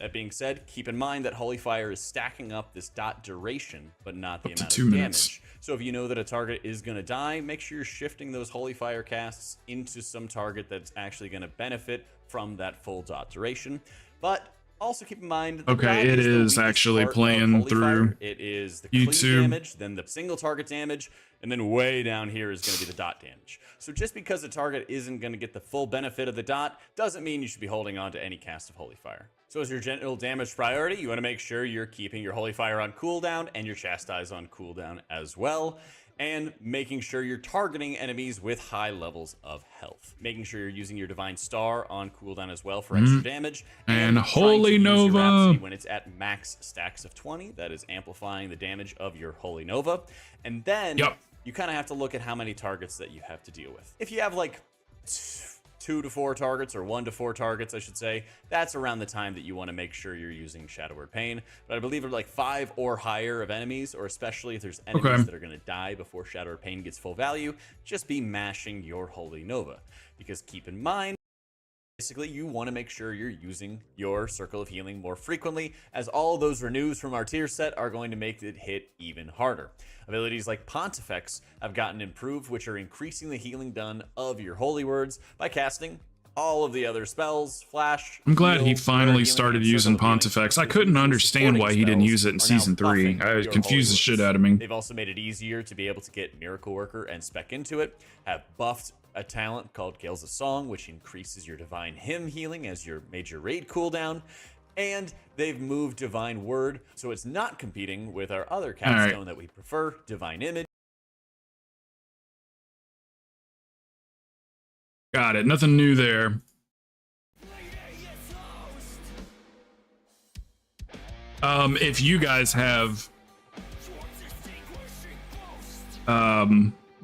That being said, keep in mind that Holy Fire is stacking up this dot duration, but not the amount of damage. So if you know that a target is going to die, make sure you're shifting those Holy Fire casts into some target that's actually going to benefit from that full dot duration. But also keep in mind, okay, it is actually playing through it is the YouTube cleave damage, then the single target damage, and then way down here is going to be the dot damage. So just because a target isn't going to get the full benefit of the dot doesn't mean you should be holding on to any cast of Holy Fire. So as your general damage priority, you want to make sure you're keeping your Holy Fire on cooldown and your Chastise on cooldown as well, and making sure you're targeting enemies with high levels of health. Making sure you're using your Divine Star on cooldown as well for extra damage. And Holy Nova when it's at max stacks of 20, that is amplifying the damage of your Holy Nova. And then you kind of have to look at how many targets that you have to deal with. If you have like 2 to 4 targets, or 1 to 4 targets, I should say, that's around the time that you want to make sure you're using Shadow Word Pain. But I believe it's like 5 or higher of enemies, or especially if there's enemies that are going to die before Shadow Word Pain gets full value, just be mashing your Holy Nova. Because keep in mind, basically, you want to make sure you're using your Circle of Healing more frequently, as all of those renews from our tier set are going to make it hit even harder. Abilities like Pontifex have gotten improved, which are increasing the healing done of your Holy Words by casting all of the other spells, Flash. I'm glad he finally started using Pontifex. I couldn't understand why he didn't use it in Season 3. I confused the shit out of me. They've also made it easier to be able to get Miracle Worker and spec into it, have buffed a talent called Gales of Song, which increases your Divine Hymn healing as your major raid cooldown, and they've moved Divine Word, so it's not competing with our other capstone that we prefer, Divine Image. Got it. Nothing new there. If you guys have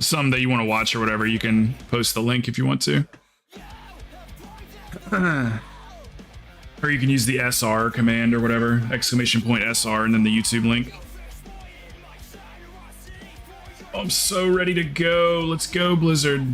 some that you want to watch or whatever, you can post the link if you want to. Or you can use the SR command or whatever, exclamation point SR, and then the YouTube link. Oh, I'm so ready to go. Let's go, Blizzard.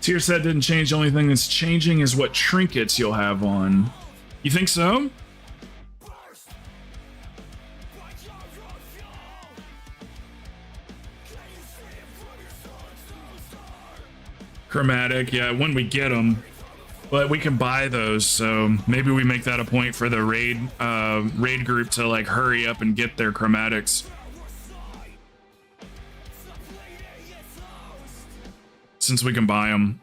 Tier set didn't change. The only thing that's changing is what trinkets you'll have on. You think so? Chromatic, yeah, when we get them. But we can buy those, so maybe we make that a point for the raid group to like hurry up and get their chromatics. Since we can buy them.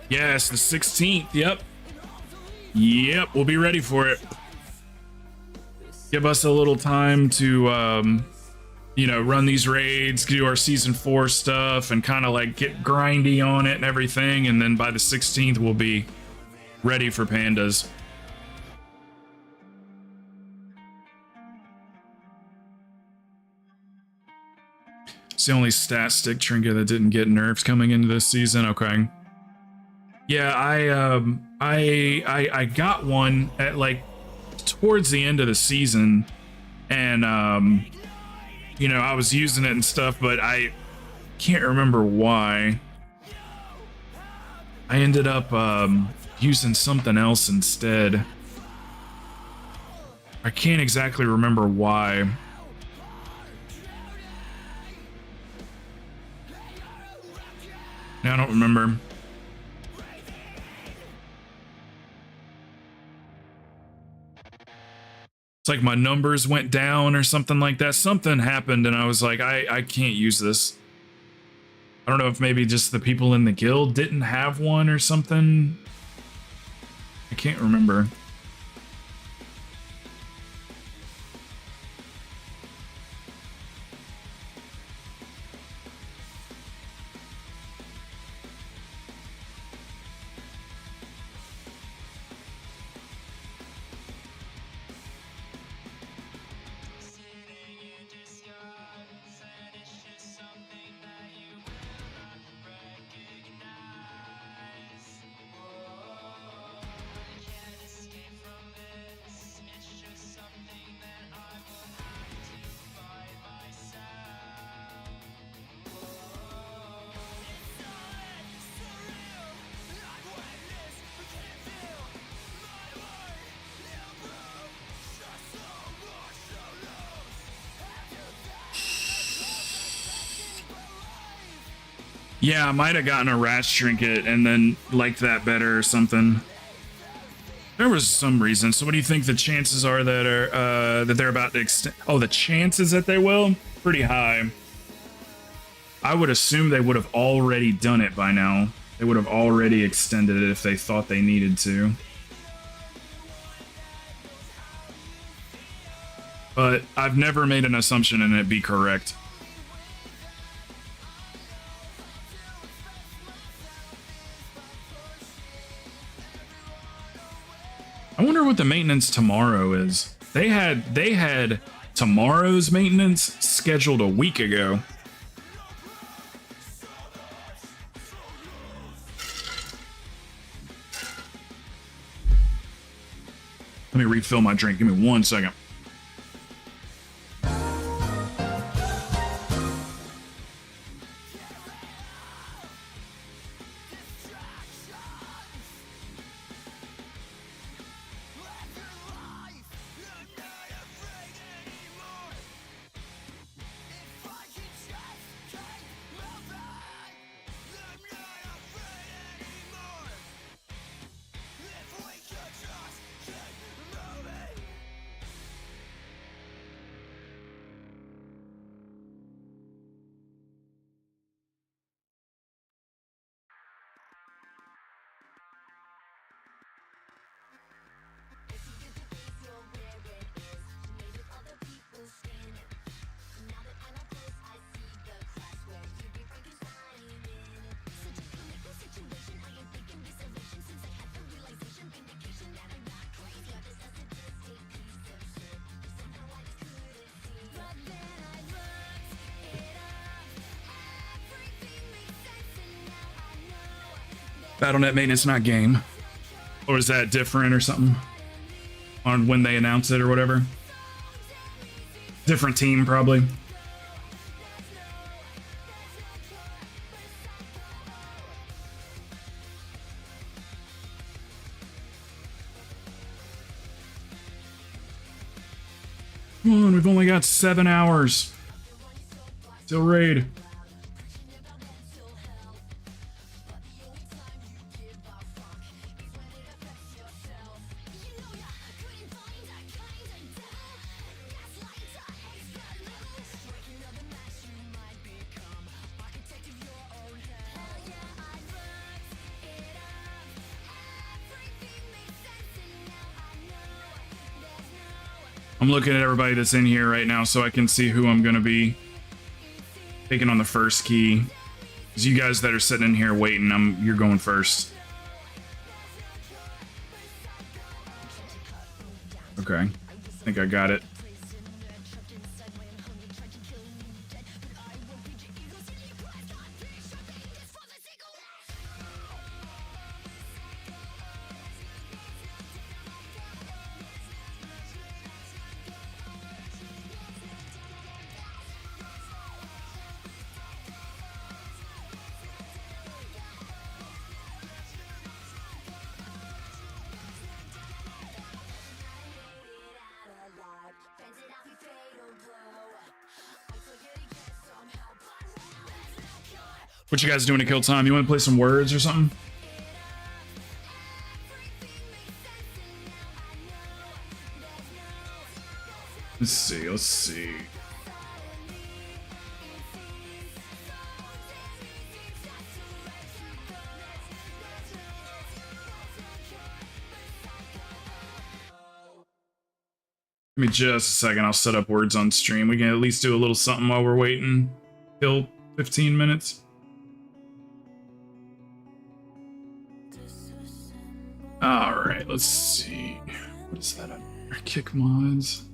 Yes, the 16th. Yep. Yep, we'll be ready for it. Give us a little time to you know, run these raids, do our season 4 stuff, and kind of like get grindy on it and everything, and then by the 16th we'll be ready for pandas. It's the only stat stick trinket that didn't get nerfs coming into this season. Okay. Yeah, I got one at like towards the end of the season, and you know, I was using it and stuff, but I can't remember why. I ended up using something else instead. I can't exactly remember why. I don't remember. It's like my numbers went down or something like that. Something happened and I was like, I can't use this. I don't know if maybe just the people in the guild didn't have one or something. I can't remember. Yeah, I might have gotten a rash trinket and then liked that better or something. There was some reason. So what do you think the chances are that they're about to extend? Oh, the chances that they will? Pretty high. I would assume they would have already done it by now. They would have already extended it if they thought they needed to. But I've never made an assumption and it be correct. I wonder what the maintenance tomorrow is. They had tomorrow's maintenance scheduled a week ago. Let me refill my drink. Give me 1 second. BattleNet maintenance, not game. Or is that different or something? On when they announce it or whatever? Different team, probably. Come on, we've only got 7 hours. Still raid. I'm looking at everybody that's in here right now so I can see who I'm going to be taking on the first key. Because you guys that are sitting in here waiting, you're going first. Okay. I think I got it. What you guys doing to kill time? You want to play some words or something? Let's see, let's see. Give me just a second, I'll set up words on stream. We can at least do a little something while we're waiting. Till 15 minutes. Alright, let's see. What is that under? Kick mods.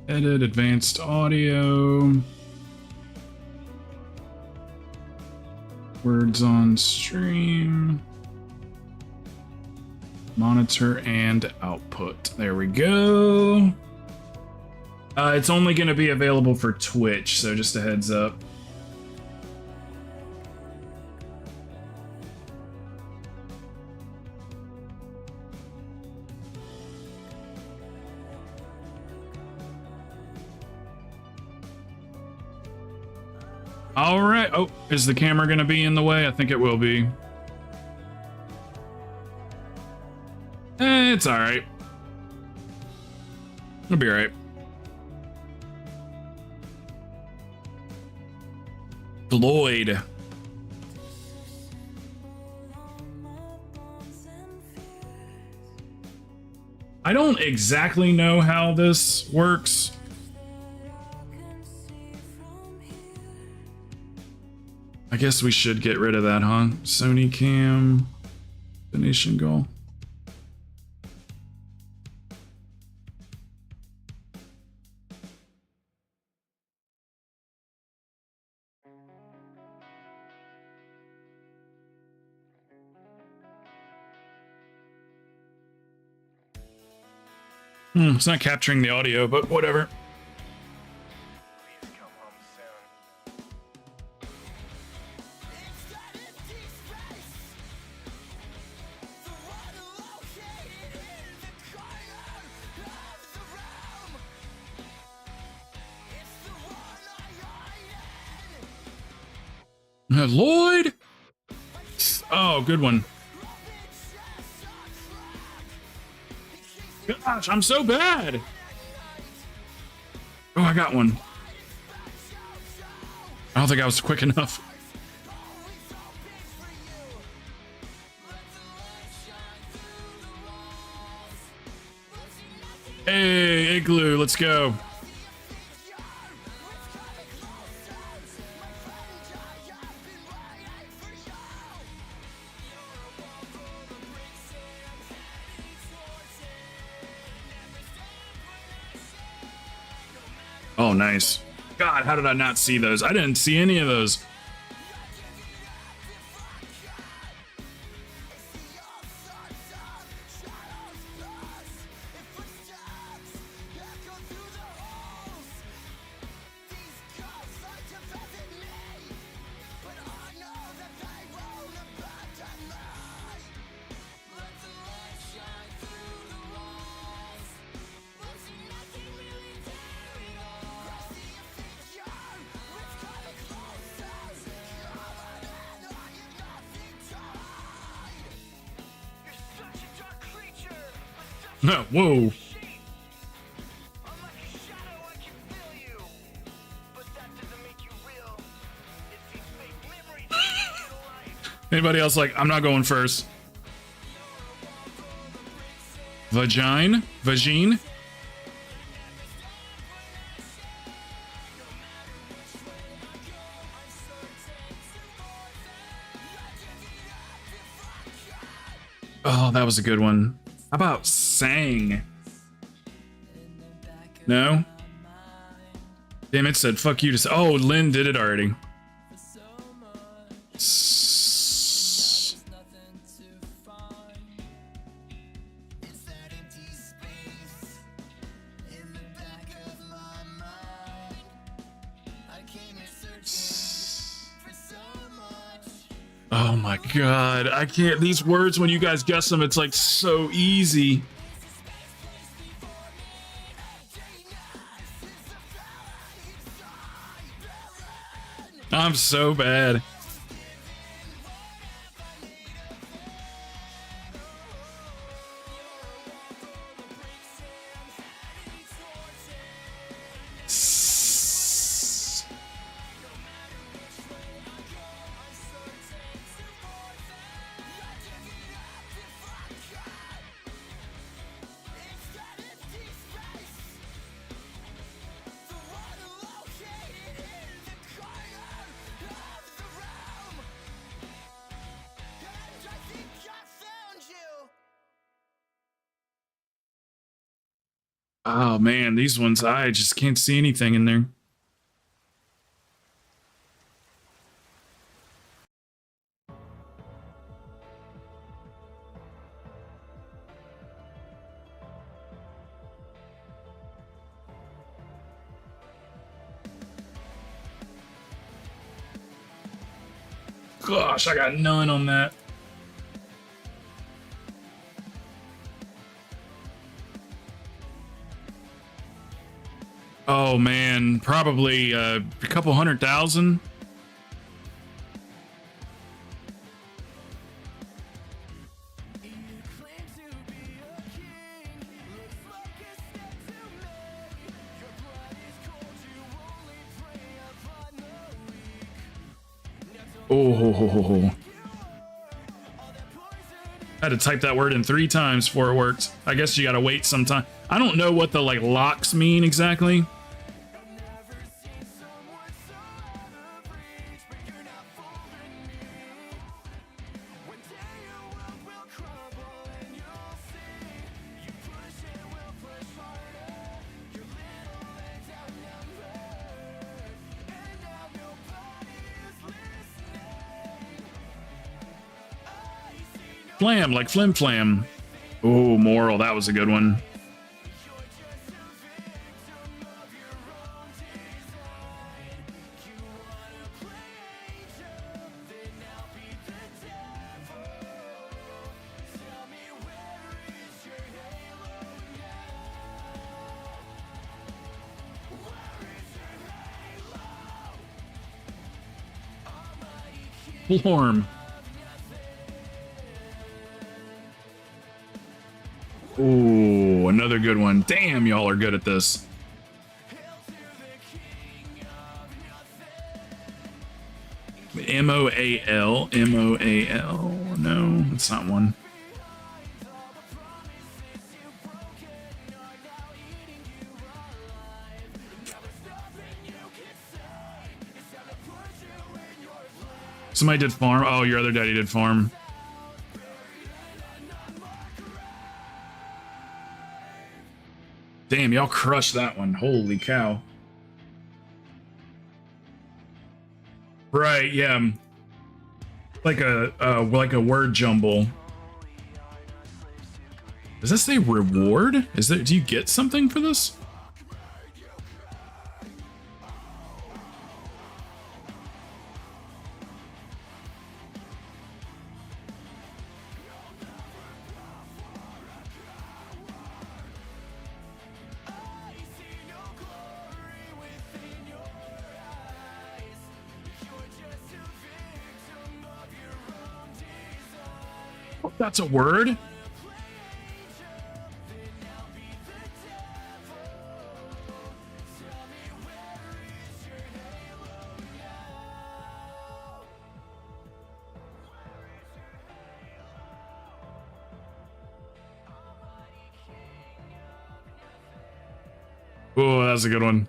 Edit advanced audio. Words on stream. Monitor and output. There we go. It's only going to be available for Twitch, so just a heads up. All right. Oh, is the camera going to be in the way? I think it will be. It's all right. It'll be all right. Lloyd. I don't exactly know how this works. I guess we should get rid of that, huh? Sony cam, destination goal. It's not capturing the audio, but whatever. Lloyd! Oh, good one. Gosh, I'm so bad. Oh, I got one. I don't think I was quick enough. Hey, Igloo, let's go. Oh, nice. God, how did I not see those? I didn't see any of those. No, whoa. Anybody else like, I'm not going first? Vagine? Vagine? Oh, that was a good one. How about sang? No? Damn, it said fuck you to... Oh, Lynn did it already. Oh my god, I can't... These words, when you guys guess them, it's like so easy. I'm so bad. Oh man, these ones, I just can't see anything in there. Gosh, I got none on that. Oh man, probably a couple 100,000. Oh, I had to type that word in 3 times before it worked. I guess you gotta wait some time. I don't know what the like locks mean exactly. Flam, like flim flam. Oh, moral, that was a good one. Florm. Ooh, another good one. Damn, y'all are good at this. M-O-A-L. M-O-A-L. No, that's not one. Somebody did farm. Oh, your other daddy did farm. Damn, y'all crushed that one. Holy cow. Right, yeah. Like a word jumble. Does this say reward? Is there, do you get something for this? That's a word. Oh, that's a good one.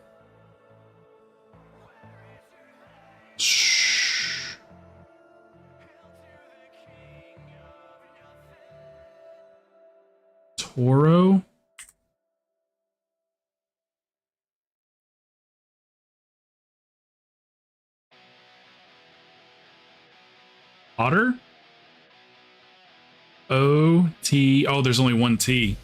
Toro? Otter? O-T. Oh, there's only one T.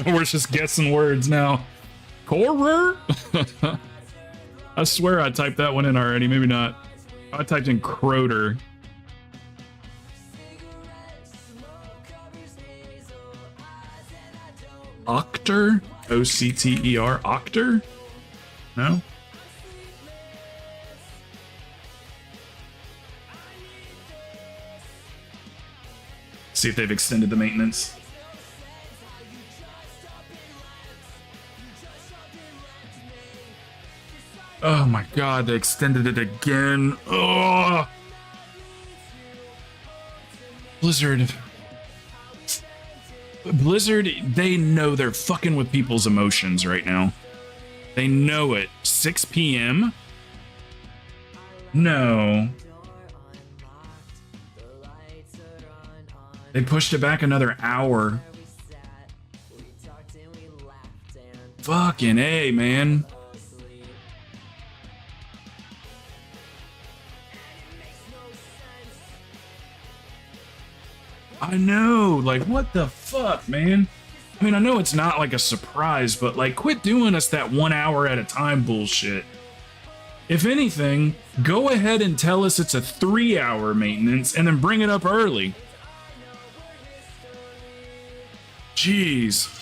We're just guessing words now. Corer? I swear I typed that one in already. Maybe not. I typed in Croter. Octer? O-C-T-E-R? Octer? No? See if they've extended the maintenance. Oh my god, they extended it again. Oh! Blizzard. Blizzard, they know they're fucking with people's emotions right now. They know it. 6 p.m.? No. They pushed it back another hour. Fucking A, man. I know, like, what the fuck, man? I mean, I know it's not like a surprise, but like, quit doing us that 1 hour at a time bullshit. If anything, go ahead and tell us it's a 3-hour maintenance and then bring it up early. Jeez.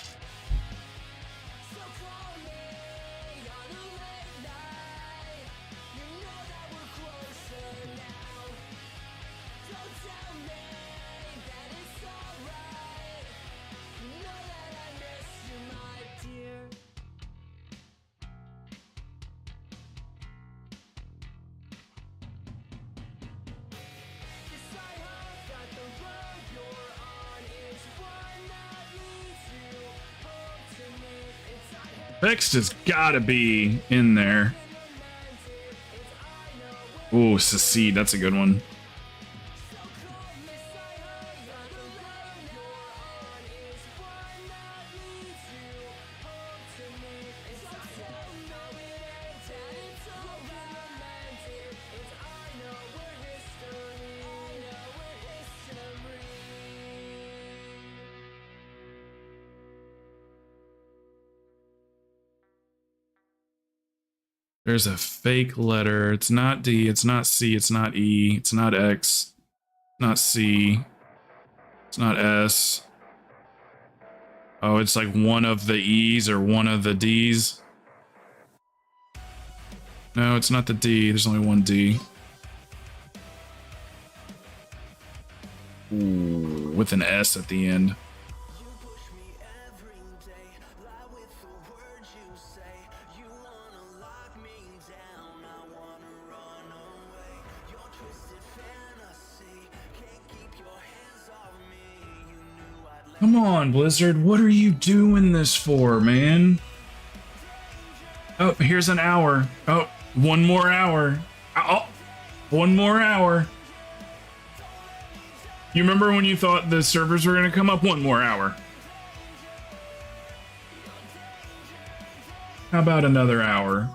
Next has gotta be in there. Ooh, secede, that's a good one. There's a fake letter. It's not D, it's not C, it's not E, it's not X. Not C. It's not S. Oh, it's like one of the E's or one of the D's. No, it's not the D. There's only one D. Ooh, with an S at the end. Come on, Blizzard. What are you doing this for, man? Oh, here's an hour. Oh, one more hour. Oh, one more hour. You remember when you thought the servers were going to come up? One more hour. How about another hour?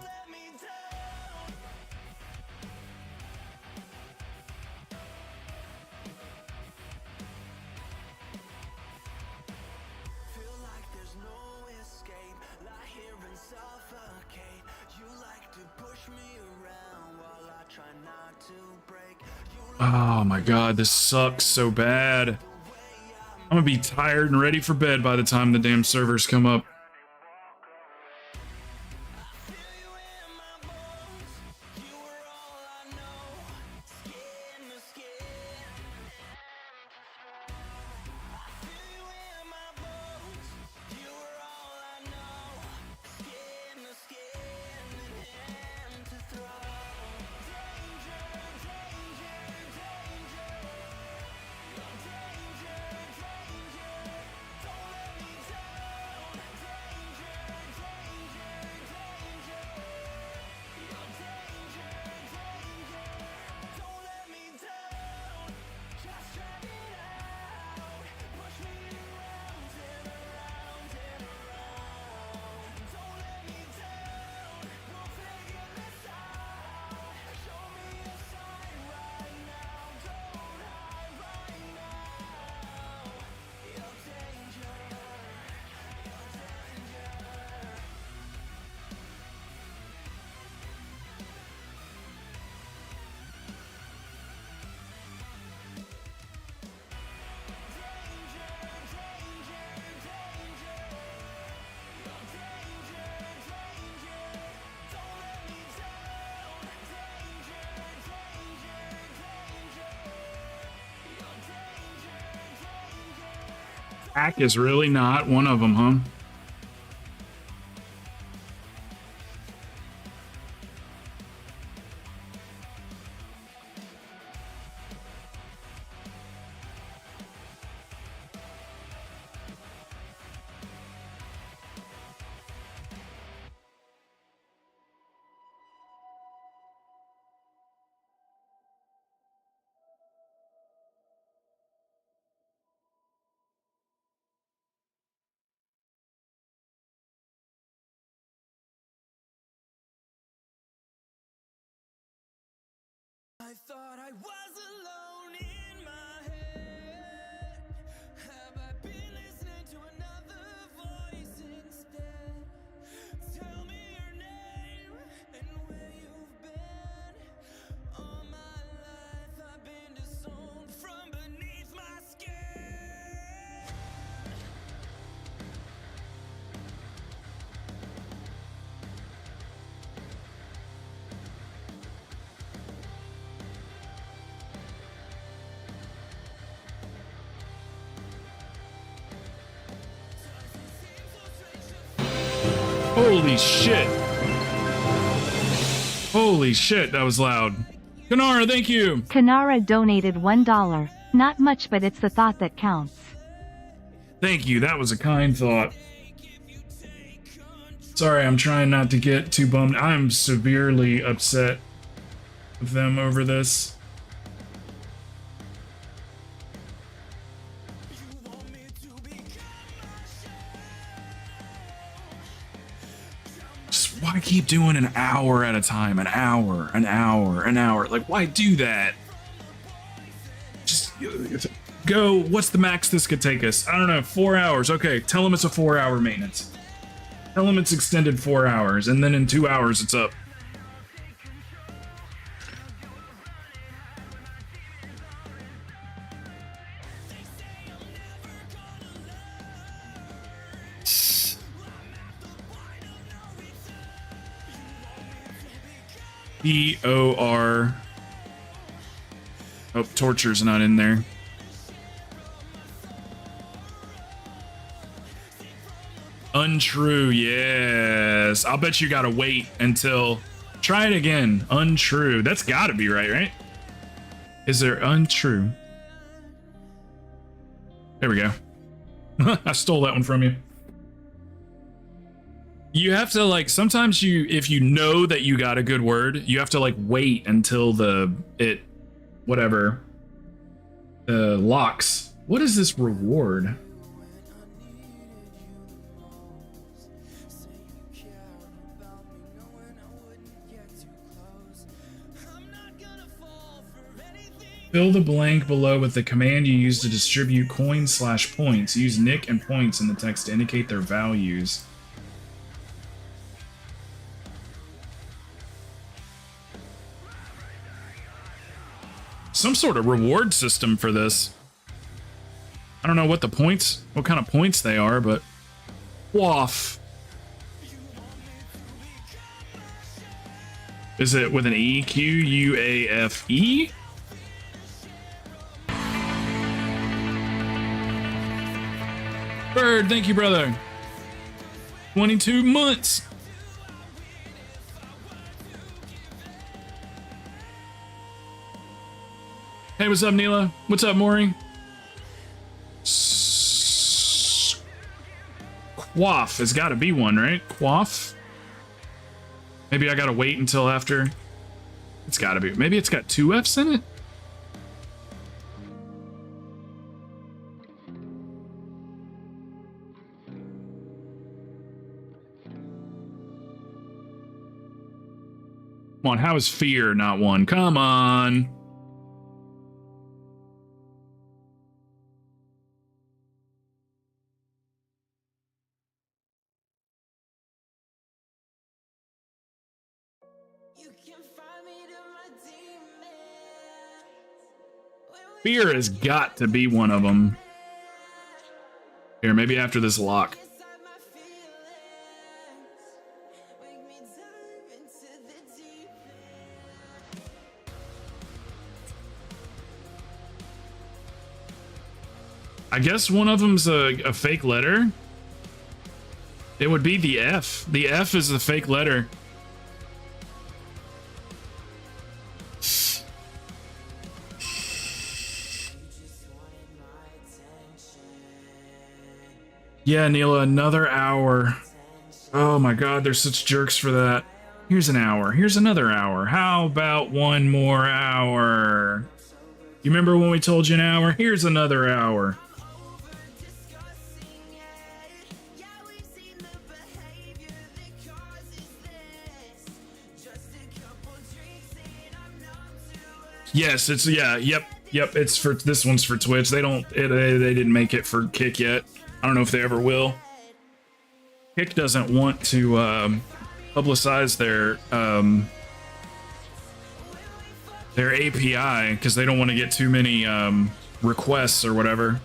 Oh my god, this sucks so bad. I'm gonna be tired and ready for bed by the time the damn servers come up. Hack is really not one of them, huh? I thought I was alone in my head. Have I been listening to another voice instead? Tell me your name and where you've been. All my life I've been disowned from beneath my skin. Holy shit. Holy shit, that was loud. Kanara, thank you. Kanara donated $1. Not much, but it's the thought that counts. Thank you, that was a kind thought. Sorry, I'm trying not to get too bummed. I'm severely upset with them over this. Just why keep doing an hour at a time? An hour, an hour, an hour. Like, why do that? Just go. What's the max this could take us? I don't know. 4 hours. Okay, tell them it's a 4-hour maintenance. Tell them it's extended 4 hours, and then in 2 hours it's up. P-O-R. Oh, torture's not in there. Untrue, yes. I'll bet you gotta wait until... Try it again. Untrue. That's gotta be right, right? Is there untrue? There we go. I stole that one from you. You have to like, sometimes you, if you know that you got a good word, you have to like wait until whatever, locks. What is this reward? Fill the blank below with the command you use to distribute coins/points. Use nick and points in the text to indicate their values. Some sort of reward system for this. I don't know what what kind of points they are, but quaff. Is it with an E? Q-U-A-F-E? Bird, thank you, brother. 22 months. Hey, what's up, Neela? What's up, Maury? Quaff has got to be one, right? Quaff. Maybe I gotta wait until after. It's got to be. Maybe it's got 2 F's in it. Come on, how is fear not one? Come on. Fear has got to be one of them. Here, maybe after this lock. I guess one of them's a fake letter. It would be the F. The F is the fake letter. Yeah, Neela, another hour. Oh my god, they're such jerks for that. Here's an hour. Here's another hour. How about one more hour? You remember when we told you an hour? Here's another hour. Yes, it's yep. It's for this one's for Twitch. They didn't make it for Kick yet. I don't know if they ever will. Kick doesn't want to publicize their API because they don't want to get too many requests or whatever.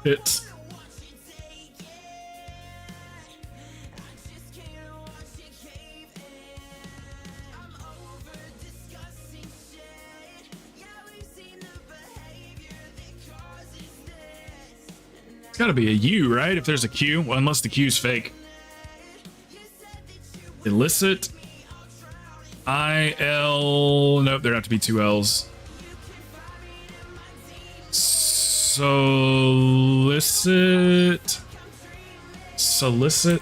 It's got to be a U, right? If there's a Q, well, unless the Q's fake. Illicit. I-L. Nope, there'd have to be 2 L's. Solicit. Solicit.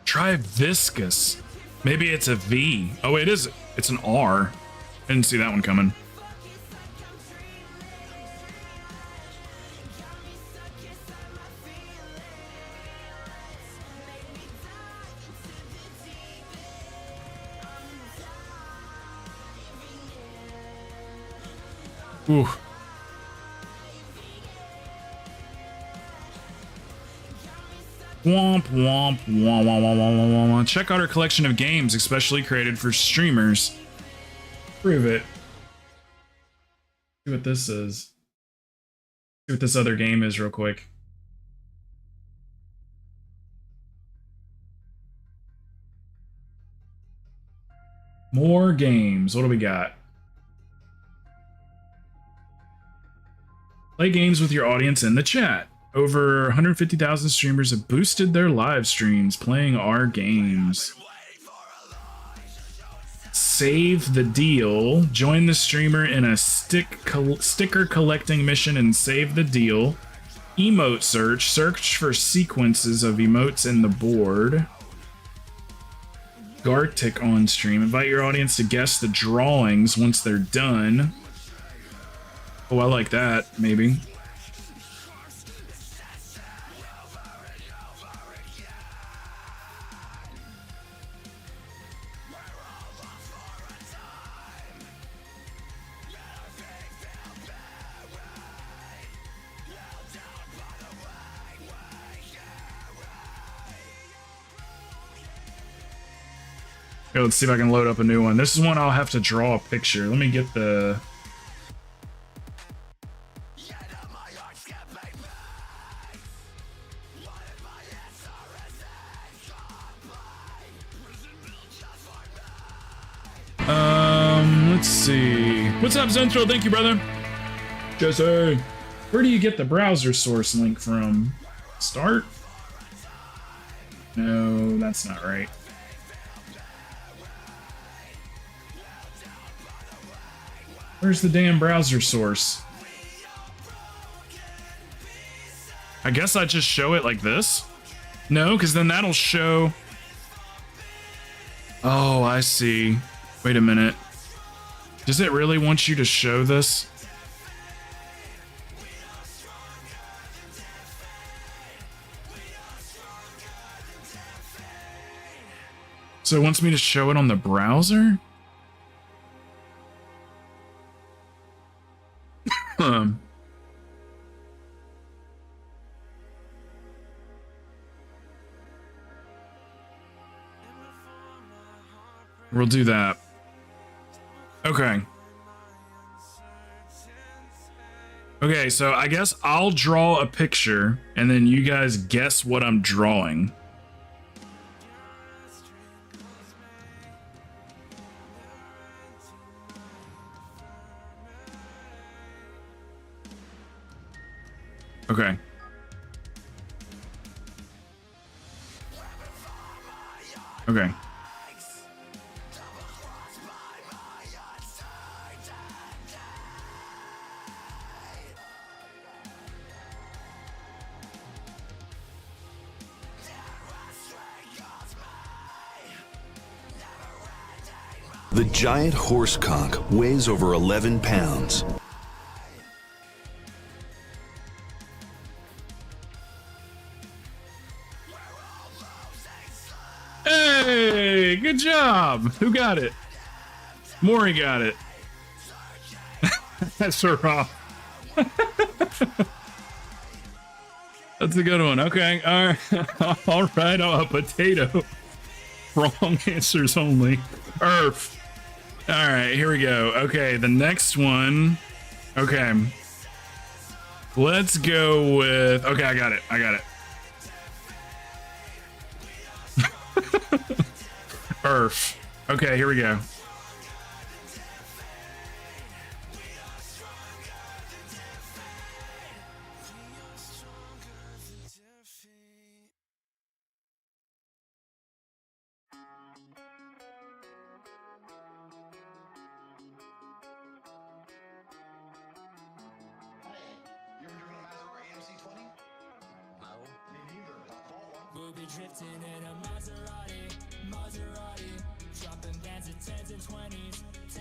Try viscous. Maybe it's a V. Oh, it is. It's an R. I didn't see that one coming. Ooh. Womp womp womp womp womp womp womp. Check out our collection of games, especially created for streamers. Prove it. See what this is. See what this other game is real quick. More games. What do we got? Play games with your audience in the chat. Over 150,000 streamers have boosted their live streams playing our games. Save the deal. Join the streamer in a sticker collecting mission and save the deal. Emote search. Search for sequences of emotes in the board. Gartic on stream. Invite your audience to guess the drawings once they're done. Oh, I like that, maybe. Okay, let's see if I can load up a new one. This is one I'll have to draw a picture. Let me get the... Let's see. What's up, Zentro? Thank you, brother. Jesse. Where do you get the browser source link from? Start? No, that's not right. Where's the damn browser source? I guess I just show it like this? No, because then that'll show... Oh, I see. Wait a minute. Does it really want you to show this? So it wants me to show it on the browser? We'll do that. Okay. Okay, so I guess I'll draw a picture and then you guys guess what I'm drawing. Okay. Okay. The giant horse conch weighs over 11 pounds. Hey, good job. Who got it? Maury got it. That's a rough. That's a good one. Okay. All right. All right. Oh, a potato. Wrong answers only. Earth. All right. Here we go. Okay. The next one. Okay. Let's go with. Okay. I got it. I got it. Earth. Okay. Here we go.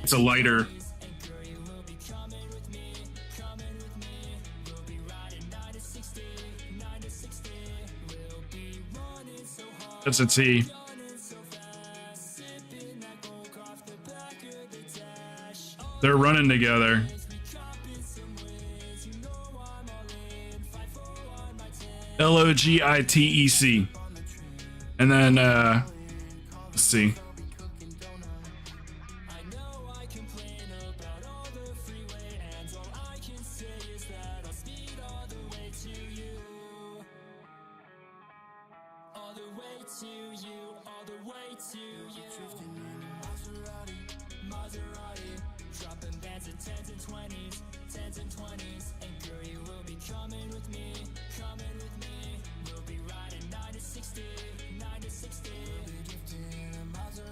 It's a lighter. That's a T. They're running together. Logitec. And then let's see.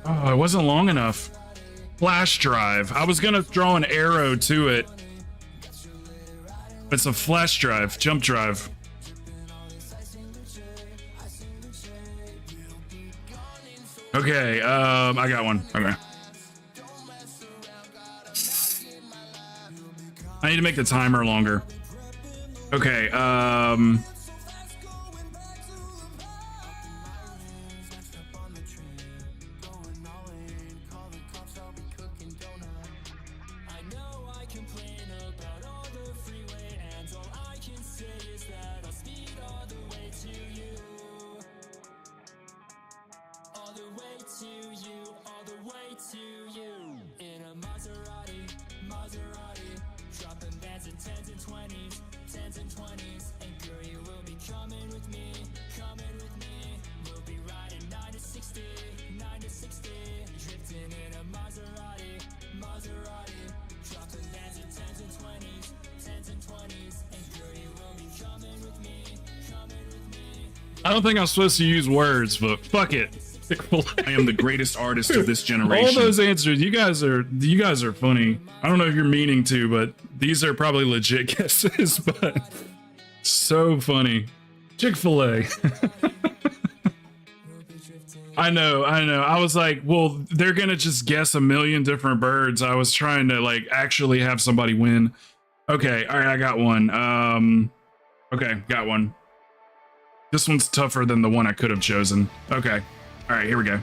Oh, it wasn't long enough. Flash drive. I was gonna draw an arrow to it. It's a flash drive, jump drive. Okay, I got one. Okay. I need to make the timer longer. Okay, I don't think I'm supposed to use words, but fuck it. I am the greatest artist of this generation. All those answers, you guys are funny. I don't know if you're meaning to, but these are probably legit guesses, but so funny. Chick-fil-A. I know. I was like, well, they're gonna just guess a million different birds. I was trying to like actually have somebody win. Okay, all right, I got one. Okay, got one. This one's tougher than the one I could have chosen. Okay. All right, here we go.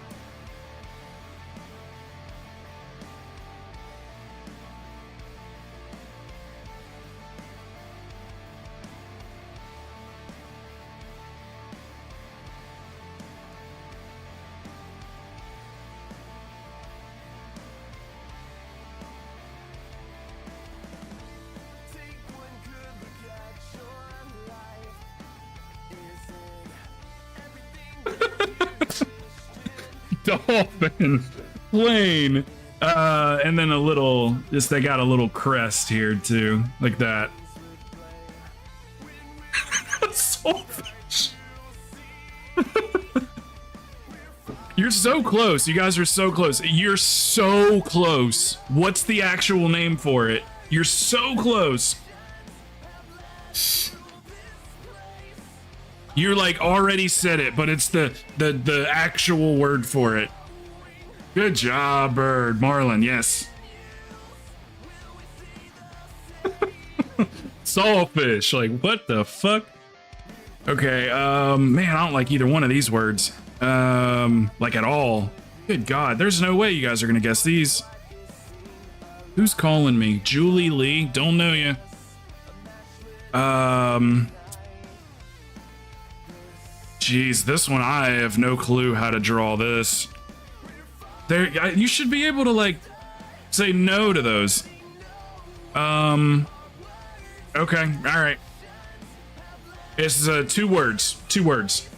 Dolphin, plane, and then a little, just they got a little crest here too, like that. Saltfish. You're so close. You guys are so close. You're so close. What's the actual name for it? You're so close. You like already said it, but it's the actual word for it. Good job, bird. Marlin, yes. Sawfish, like what the fuck? Okay, man, I don't like either one of these words. Like at all. Good God, there's no way you guys are gonna guess these. Who's calling me? Julie Lee? Don't know you. Jeez, this one, I have no clue how to draw this. There, you should be able to like say no to those. Okay, all right. It's 2 words. 2 words.